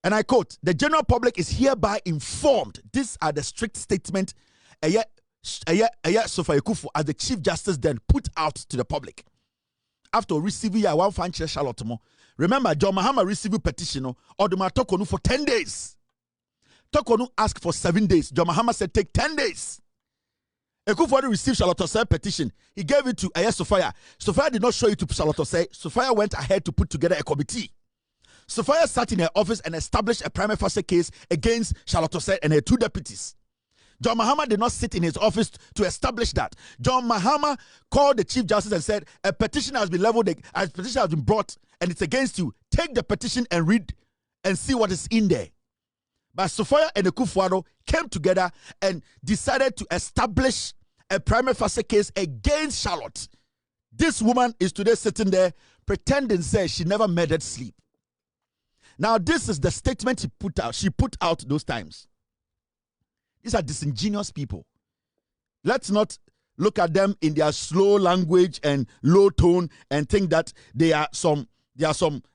And I quote, the general public is hereby informed. These are the strict statement Sophia Akufo as the Chief Justice then put out to the public. After receiving a one fan Charlotte mo. Remember, John Mahama received a petition or the Torkonu for 10 days. Torkonu asked for 7 days. John Mahama said take 10 days. Akufo received Charlotte Osei petition. He gave it to Sophia. Sophia did not show it to Charlotte Osei. Sophia went ahead to put together a committee. Sophia sat in her office and established a prima facie case against Charlotte Osei and her 2 deputies. John Mahama did not sit in his office to establish that. John Mahama called the Chief Justice and said, a petition has been leveled, a petition has been brought, and it's against you. Take the petition and read and see what is in there. But Sophia and Akufo came together and decided to establish a prima facie case against Charlotte. This woman is today sitting there pretending say she never murdered sleep. Now, this is the statement she put out those times. These are disingenuous people. Let's not look at them in their slow language and low tone and think that they are some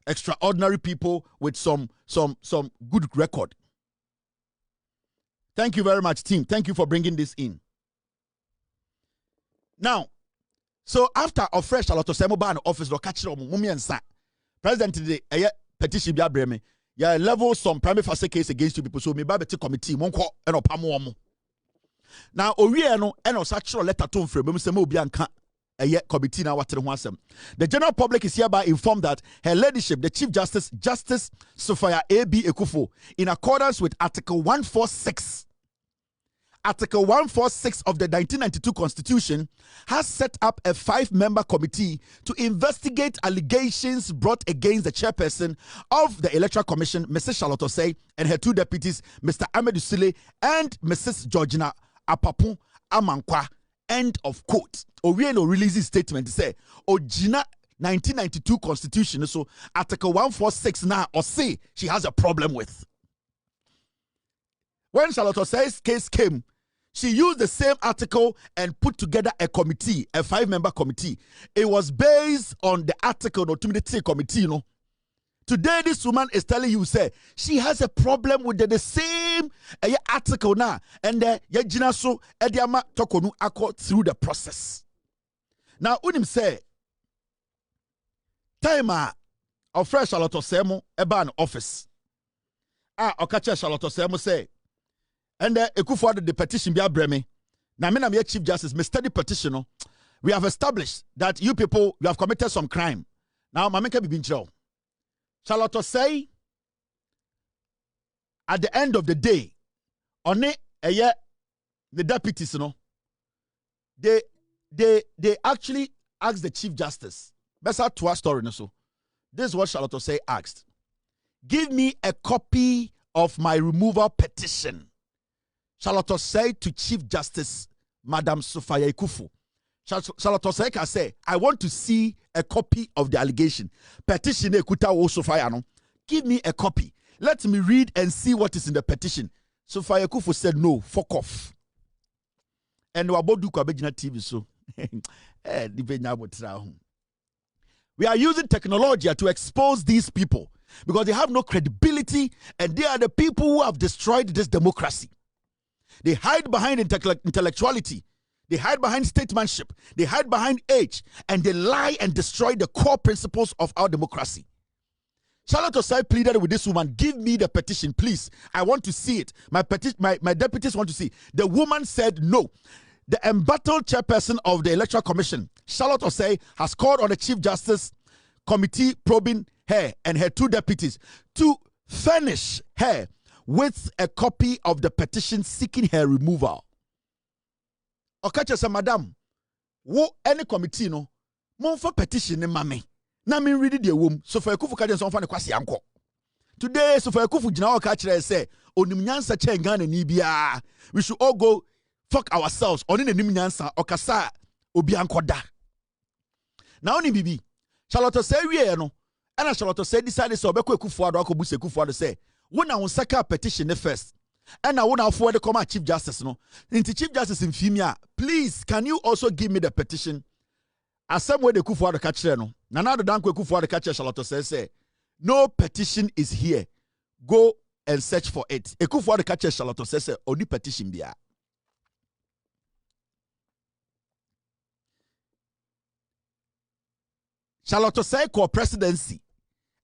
extraordinary people with some good record. Thank you very much, team. Thank you for bringing this in. Now, so after a fresh Charlotte Osei ban office, President today, petition be abreme. Ya level some primary facie case against you people. So me ba committee monko eno pamo omo. Now owie no eno sachro letter to mfrem be say me obi anka committee na watere ho asem. The general public is hereby informed that her ladyship, the Chief Justice, Justice Sophia A.B. Akufo, in accordance with Article 146 Article 146 of the 1992 Constitution has set up a 5-member committee to investigate allegations brought against the chairperson of the Electoral Commission, Mrs. Charlotte Osei, and her 2 deputies, Mr. Ahmed Usile and Mrs. Georgina Apapon Amankwa. End of quote. Owieno releases statement to say, Ojina 1992 Constitution, so Article 146 now, or say she has a problem with. When Charlotte Osei's case came, she used the same article and put together a committee, a 5-member committee. It was based on the article, no, to committee, no. Today, this woman is telling you, say, she has a problem with the same article now, and Yajina so Ediama Torkonu Ako through the process. Now, unim say, time of fresh Charlotte Osei eba an office. Okacha Charlotte Osei say, and Akufo the petition be abreme. Now, me na Chief Justice, me study petition. We have established that you people, you have committed some crime. Now, Mameka Bibincho. Charlotte Osei, at the end of the day, on it, the deputies, they actually asked the Chief Justice. That's our 2 story. So, this is what Charlotte Osei asked. Give me a copy of my removal petition. Charlotte Osei to Chief Justice, Madam Sophia Akufo. Charlotte Osei can say, I want to see a copy of the allegation. Petition Ekuta o Sophia no. Give me a copy. Let me read and see what is in the petition. Sophia Akufo said, no, fuck off. And Wabodu Kwabejina TV so. We are using technology to expose these people because they have no credibility and they are the people who have destroyed this democracy. They hide behind intellectuality. They hide behind statesmanship. They hide behind age. And they lie and destroy the core principles of our democracy. Charlotte Osei pleaded with this woman, give me the petition, please. I want to see it. My deputies want to see. The woman said no. The embattled chairperson of the Electoral Commission, Charlotte Osei, has called on the Chief Justice Committee probing her and her 2 deputies to furnish her with a copy of the petition seeking her removal. Okacha say, madam, wo any committee no, mon for petition ne mame. Na me read the wom. Sophia Akufo ka den so fa ne kwase anko. Today, Sophia Akufo gina okacha say, onim nyansa che Ghana ni bia. We should all go fuck ourselves. Oni ne nim nyansa okasa obi anko da. Na oni bibi. Charlotte say wie no. Ana Charlotte say decide say obekọ Akufo ado akobusa Akufo ado say, wo na won saka petition ne first. And I want to forward the command Chief Justice. No, into Chief Justice in Femia, please, can you also give me the petition? As some way the Kufu the catcher. No, now the Danko Kufu the catcher Charlotte says, no petition is here. Go and search for it. A Kufu the catcher Charlotte says, only petition be. Charlotte say call presidency.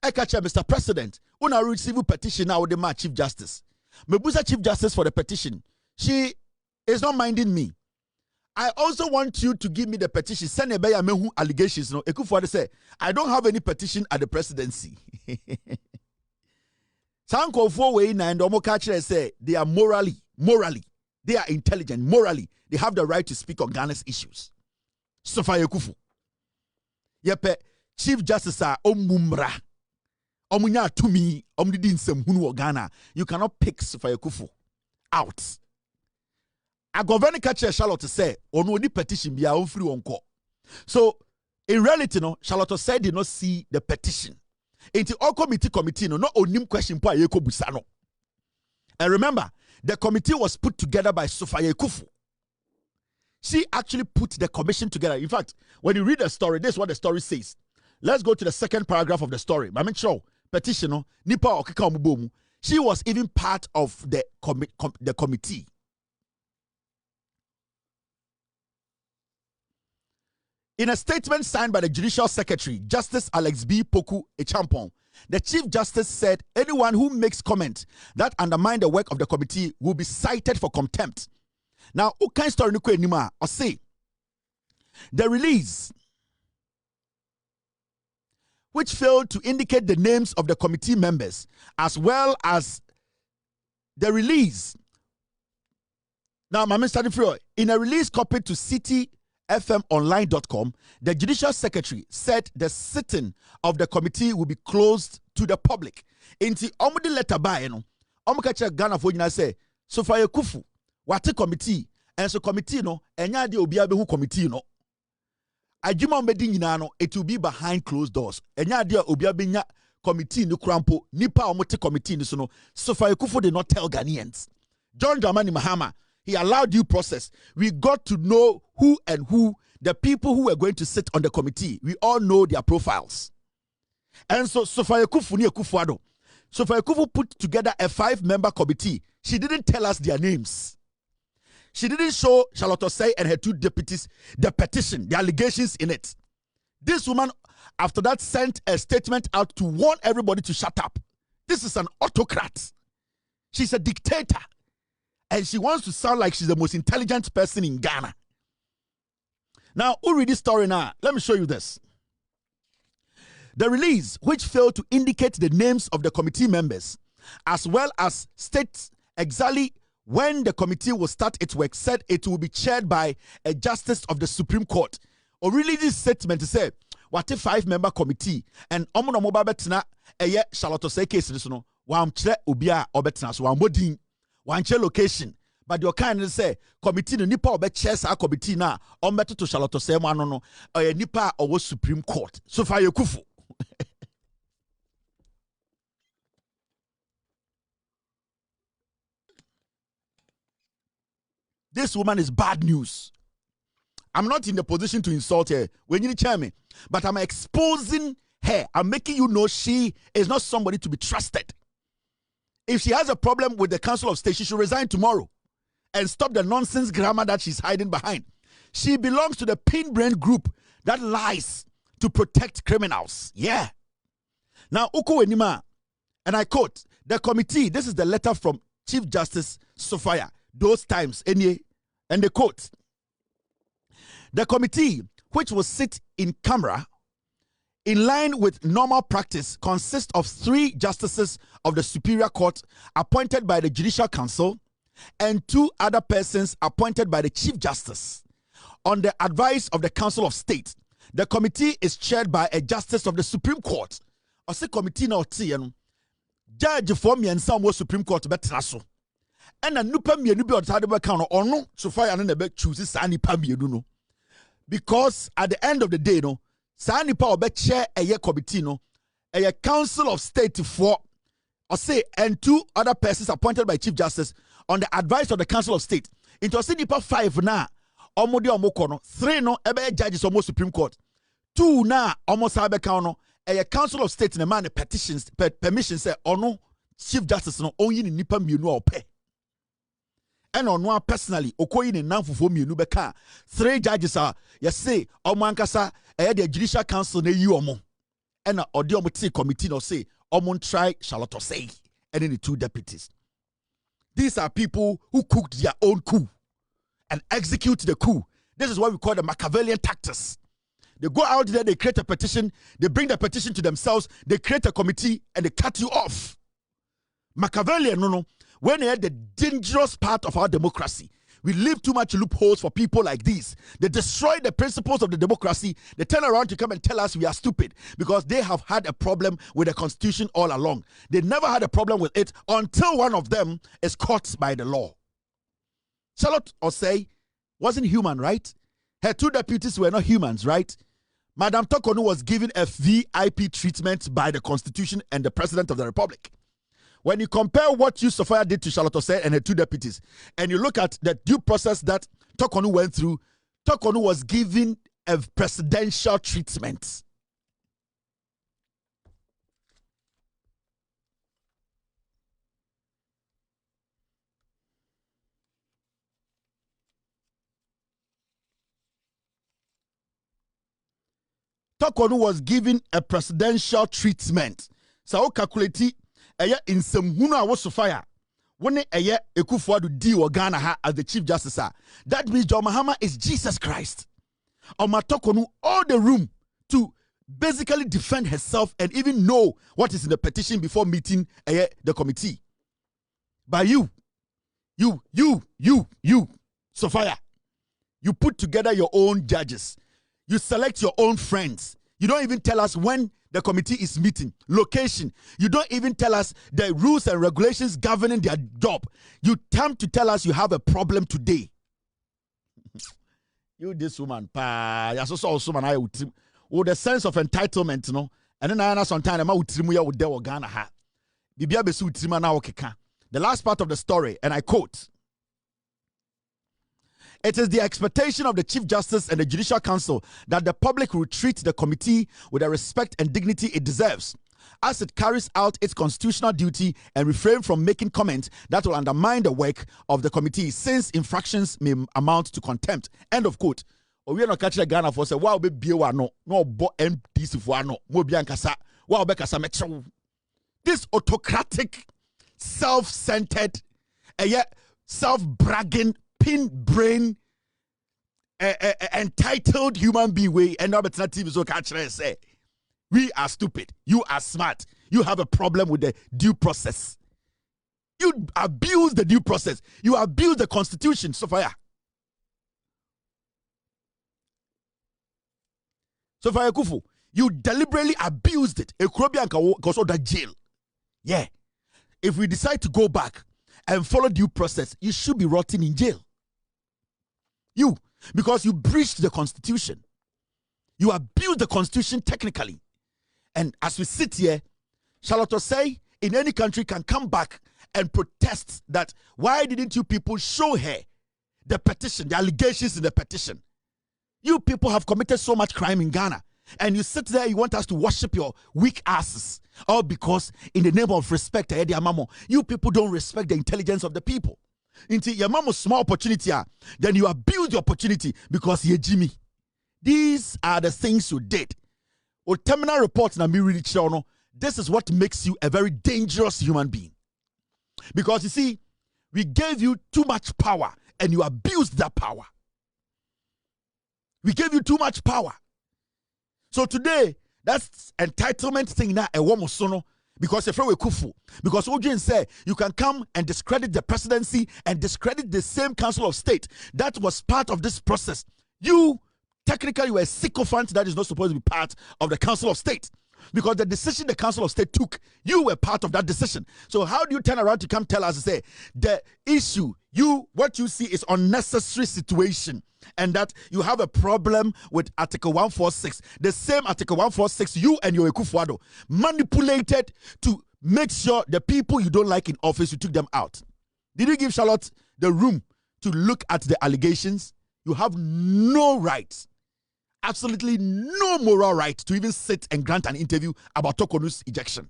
I catch Mr. President. When I receive a petition now with the Chief Justice. Mebusa Chief Justice for the petition. She is not minding me. I also want you to give me the petition. Send a beya mehu allegations. No, Akufo say I don't have any petition at the presidency. Sanko for way na and omo catcher say they are morally, they are intelligent, morally, they have the right to speak on Ghana's issues. Sophia Akufo. Yepe Chief Justice omumra. Omunya to me, omdidi nsem Ghana. You cannot pick Sophia Akufo out. A governor catcher Charlotte say, ono di petition be a free onko. So in reality, no, Charlotte said did not see the petition. Into all committee no, not onim question po ayeko busano. And remember, the committee was put together by Sophia Akufo. She actually put the commission together. In fact, when you read the story, this is what the story says. Let's go to the second paragraph of the story. I mean, sure. Petitioner, Nipa Okika Omubomu. She was even part of the committee. In a statement signed by the Judicial Secretary, Justice Alex B. Poku Acheampong, the Chief Justice said anyone who makes comment that undermine the work of the committee will be cited for contempt. Now, who can story nima or say the release, which failed to indicate the names of the committee members, as well as the release Now, Mama study for in a release copied to cityfmonline.com, the Judicial Secretary said the sitting of the committee will be closed to the public. Inti omudi letter by no, omukacha Ghana for you say, Sophia Akufo, what committee, and so committee no, enya de obi abehu committee no. Adwuma mbedi nyina no, it will be behind closed doors. Enya de obi abenya committee no krampo, nipa omote committee no so no. Sophia Akufo did not tell Ghanaians. John Dramani Mahama, he allowed due process. We got to know who the people who were going to sit on the committee. We all know their profiles. And so Sophia Akufo put together a 5-member committee. She didn't tell us their names. She didn't show Charlotte Osei and her 2 deputies the petition, the allegations in it. This woman, after that, sent a statement out to warn everybody to shut up. This is an autocrat. She's a dictator. And she wants to sound like she's the most intelligent person in Ghana. Now, who read this story now? Let me show you this. The release, which failed to indicate the names of the committee members, as well as state exactly when the committee will start its work, said it will be chaired by a justice of the Supreme Court. Or really this statement to say, what a 5-member committee and omono mobile betina eye Charlotte Osei case this no wam chere obia obetina so wam bodin wan chere location but your kind say committee no nipa obe chair sa committee na ombeto to Charlotte Osei mo ano no nipa owo Supreme Court Sophia Akufo. This woman is bad news. I'm not in the position to insult her when you chair me, but I'm exposing her. I'm making you know she is not somebody to be trusted. If she has a problem with the Council of State, she should resign tomorrow and stop the nonsense grammar that she's hiding behind. She belongs to the pin-brain group that lies to protect criminals. Yeah. Now, Uko Enima, and I quote, the committee, this is the letter from Chief Justice Sophia, those times, and the quote, the committee, which will sit in camera, in line with normal practice, consists of 3 justices of the Superior Court appointed by the Judicial Council and 2 other persons appointed by the Chief Justice. On the advice of the Council of State, the committee is chaired by a justice of the Supreme Court. Or say committee na oti judge for me and some Supreme Court betra so. And a nupa mienu bi otade be kan no ono Sophia na be choose sa nipa mienu no. Because at the end of the day no sa nipa obe chair a committee no a Council of State for or say and 2 other persons appointed by Chief Justice on the advice of the Council of State. Into say nipa 5 na omo de omo ko no 3 no ebe judges omo Supreme Court 2 na omo sa be kan no a Council of State na man petitions permission say ono Chief Justice no onyi ni nipa mienu a ope and on personally okoyi ni nanfufo mienu beka 3 judges are you say omo ankasa the Judicial Council na yi omo and odi omo ti committee no say omo try Charlotte Osei and then the 2 deputies. These are people who cooked their own coup and execute the coup. This is what we call the Machiavellian tactics. They go out there, they create a petition, they bring the petition to themselves, they create a committee, and they cut you off. Machiavellian, no. When they had the dangerous part of our democracy, we leave too much loopholes for people like these. They destroy the principles of the democracy. They turn around to come and tell us we are stupid because they have had a problem with the constitution all along. They never had a problem with it until one of them is caught by the law. Charlotte Osei wasn't human, right? Her 2 deputies were not humans, right? Madam Torkonu was given a VIP treatment by the Constitution and the President of the Republic. When you compare what Sophia did to Charlotte Osei and her 2 deputies, and you look at the due process that Torkonu went through, Torkonu was given a presidential treatment. Torkonu was given a presidential treatment. So calculate in some huna was Sophia. When Akufo do deal Ghana ha as the Chief Justice. That means John Mahama is Jesus Christ. Torkonu all the room to basically defend herself and even know what is in the petition before meeting the committee. By you, You, Sophia. You put together your own judges. You select your own friends. You don't even tell us when the committee is meeting, location. You don't even tell us the rules and regulations governing their job. You attempt to tell us you have a problem today. You this woman, I saw woman I would with the sense of entitlement, and then I sometimes I'm out with the Ghana ha. The last part of the story, and I quote. It is the expectation of the Chief Justice and the Judicial Council that the public will treat the committee with the respect and dignity it deserves, as it carries out its constitutional duty and refrain from making comments that will undermine the work of the committee, since infractions may amount to contempt. End of quote. We are not catching Ghana for say, wow, be no bo MDC for no, mo biankasa, wow, be kasa mecho. This autocratic, self-centered, self-bragging, pin-brain, entitled human being way, and now it's not TV so catch say, we are stupid, you are smart, you have a problem with the due process. You abuse the due process, you abuse the Constitution, Sophia. Sophia Akufo, you deliberately abused it. Ekrobianka goes out of jail. Yeah. If we decide to go back and follow due process, you should be rotting in jail. You, because you breached the Constitution. You abused the Constitution technically. And as we sit here, Charlotte say in any country can come back and protest that why didn't you people show her the petition, the allegations in the petition? You people have committed so much crime in Ghana, and you sit there, you want us to worship your weak asses, all because in the name of respect, you people don't respect the intelligence of the people. Into your mama's small opportunity, then you abuse the opportunity because you're Jimmy. These are the things you did. Or terminal reports na me really channel. This is what makes you a very dangerous human being. Because you see, we gave you too much power and you abused that power. We gave you too much power. So today, that's entitlement thing now a woman sono because if we kufu because Ojin said you can come and discredit the presidency and discredit the same Council of State that was part of this process. You technically were a sycophant that is not supposed to be part of the Council of State. Because the decision the Council of State took, you were part of that decision. So how do you turn around to come tell us, say, the issue, what you see is unnecessary situation, and that you have a problem with Article 146. The same Article 146, you and your Ekufuado manipulated to make sure the people you don't like in office, you took them out. Did you give Charlotte the room to look at the allegations? You have no rights. Absolutely no moral right to even sit and grant an interview about Torkonu's ejection.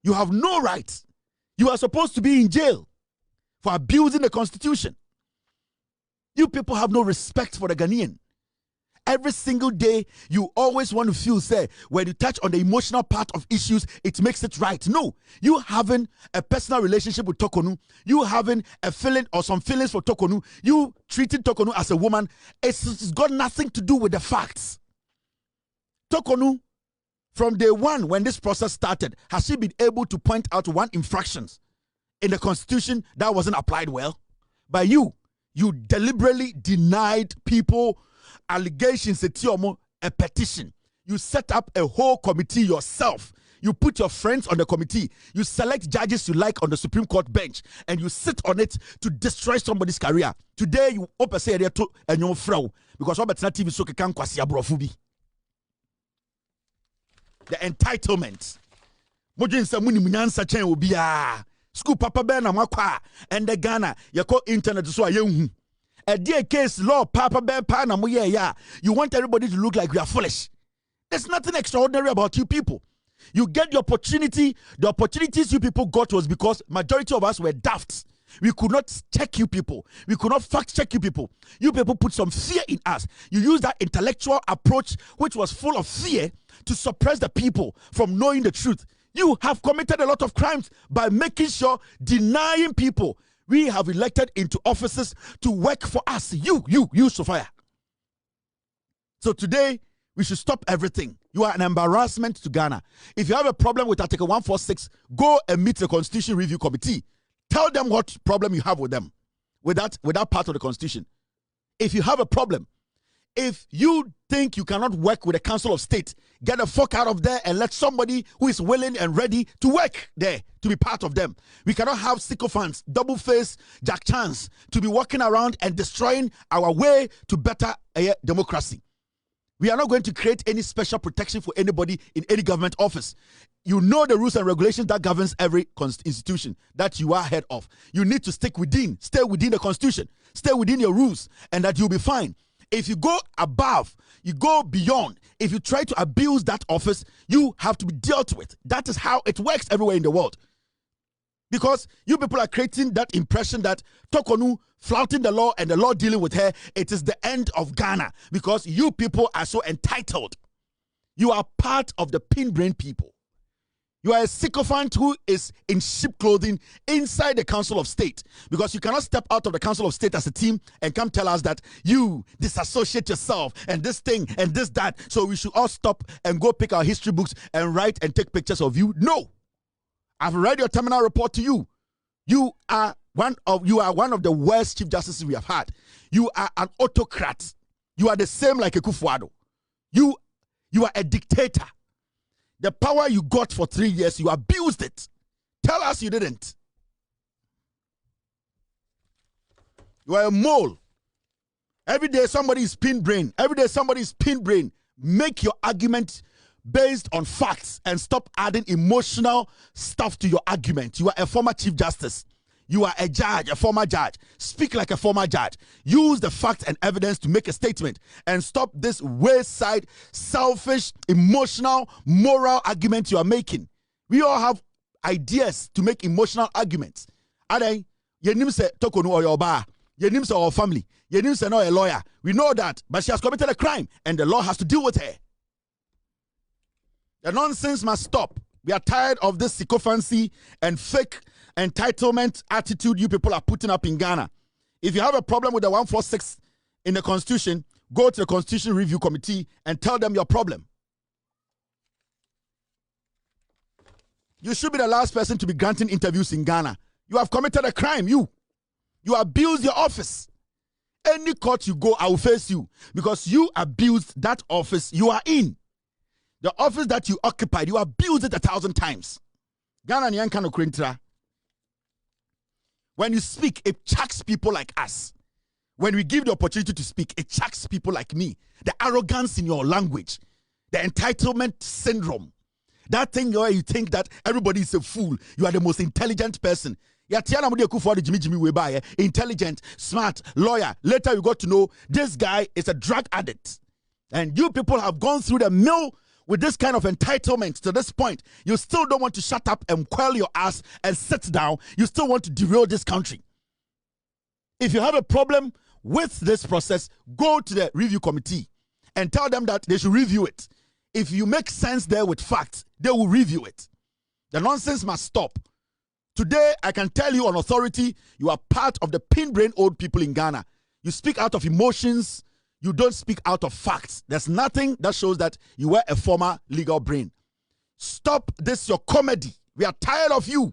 You have no right. You are supposed to be in jail for abusing the Constitution. You people have no respect for the Ghanaian. Every single day, you always want to feel, say, when you touch on the emotional part of issues, it makes it right. No, you having a personal relationship with Torkonu, you having a feeling or some feelings for Torkonu, you treating Torkonu as a woman, it's got nothing to do with the facts. Torkonu, from day one when this process started, has she been able to point out one infraction in the Constitution that wasn't applied well? By you deliberately denied people allegations, a petition. You set up a whole committee yourself. You put your friends on the committee. You select judges you like on the Supreme Court bench, and you sit on it to destroy somebody's career. Today, you open say to and your frau because what not TV so can kwasi abrofubi. The entitlement. Mojin sa muni munyansa chen obi a. School papa ben na makwa and the Ghana you call internet so ayehu. A dear case law, Papa Bear Panam, yeah. You want everybody to look like we are foolish. There's nothing extraordinary about you people. You get the opportunity. The opportunities you people got was because majority of us were daft. We could not check you people. We could not fact check you people. You people put some fear in us. You use that intellectual approach, which was full of fear, to suppress the people from knowing the truth. You have committed a lot of crimes by making sure, denying people. We have elected into offices to work for us. You, Sophia. So today, we should stop everything. You are an embarrassment to Ghana. If you have a problem with Article 146, go and meet the Constitution Review Committee. Tell them what problem you have with them, with that part of the constitution. If you have a problem, if you think you cannot work with the Council of State, get the fuck out of there and let somebody who is willing and ready to work there to be part of them. We cannot have sycophants, double-faced Jack Chance to be walking around and destroying our way to better democracy. We are not going to create any special protection for anybody in any government office. You know the rules and regulations that governs every institution that you are head of. You need to stay within the constitution, stay within your rules, and that you'll be fine. If you go above, you go beyond, if you try to abuse that office, you have to be dealt with. That is how it works everywhere in the world. Because you people are creating that impression that Torkonu flouting the law and the law dealing with her, it is the end of Ghana. Because you people are so entitled. You are part of the pin-brain people. You are a sycophant who is in sheep clothing inside the Council of State. Because you cannot step out of the Council of State as a team and come tell us that you disassociate yourself and this thing and this, that. So we should all stop and go pick our history books and write and take pictures of you. No. I've read your terminal report to you. You are one of the worst chief justices we have had. You are an autocrat. You are the same like Akufo. You are a dictator. The power you got for 3 years, you abused it. Tell us you didn't. You are a mole. Every day somebody is pin brain. Every day somebody is pin brain. Make your argument based on facts and stop adding emotional stuff to your argument. You are a former chief justice. You are a judge, a former judge. Speak like a former judge. Use the facts and evidence to make a statement and stop this wayside, selfish, emotional, moral argument you are making. We all have ideas to make emotional arguments. Adai, yenim se Torkonu or your bar, yenim se our family, yenim se no a lawyer. We know that, but she has committed a crime and the law has to deal with her. The nonsense must stop. We are tired of this sycophancy and fake entitlement attitude you people are putting up in Ghana. If you have a problem with the 146 in the Constitution, go to the Constitution Review Committee and tell them your problem. You should be the last person to be granting interviews in Ghana. You have committed a crime. You abused your office. Any court you go, I will face you because you abused that office you are in. The office that you occupied, you abused it 1,000 times. Ghana Nyankano Krintra. When you speak, it chucks people like us. When we give the opportunity to speak, it chucks people like me. The arrogance in your language, the entitlement syndrome, that thing where you think that everybody is a fool. You are the most intelligent person. Intelligent, smart, lawyer. Later you got to know this guy is a drug addict. And you people have gone through the mill with this kind of entitlement to this point. You still don't want to shut up and quell your ass and sit down. You still want to derail this country. If you have a problem with this process, go to the review committee and tell them that they should review it. If you make sense there with facts, they will review it. The nonsense must stop. Today, I can tell you on authority, you are part of the pin-brain old people in Ghana. You speak out of emotions. You don't speak out of facts. There's nothing that shows that you were a former legal brain. Stop this, your comedy. We are tired of you.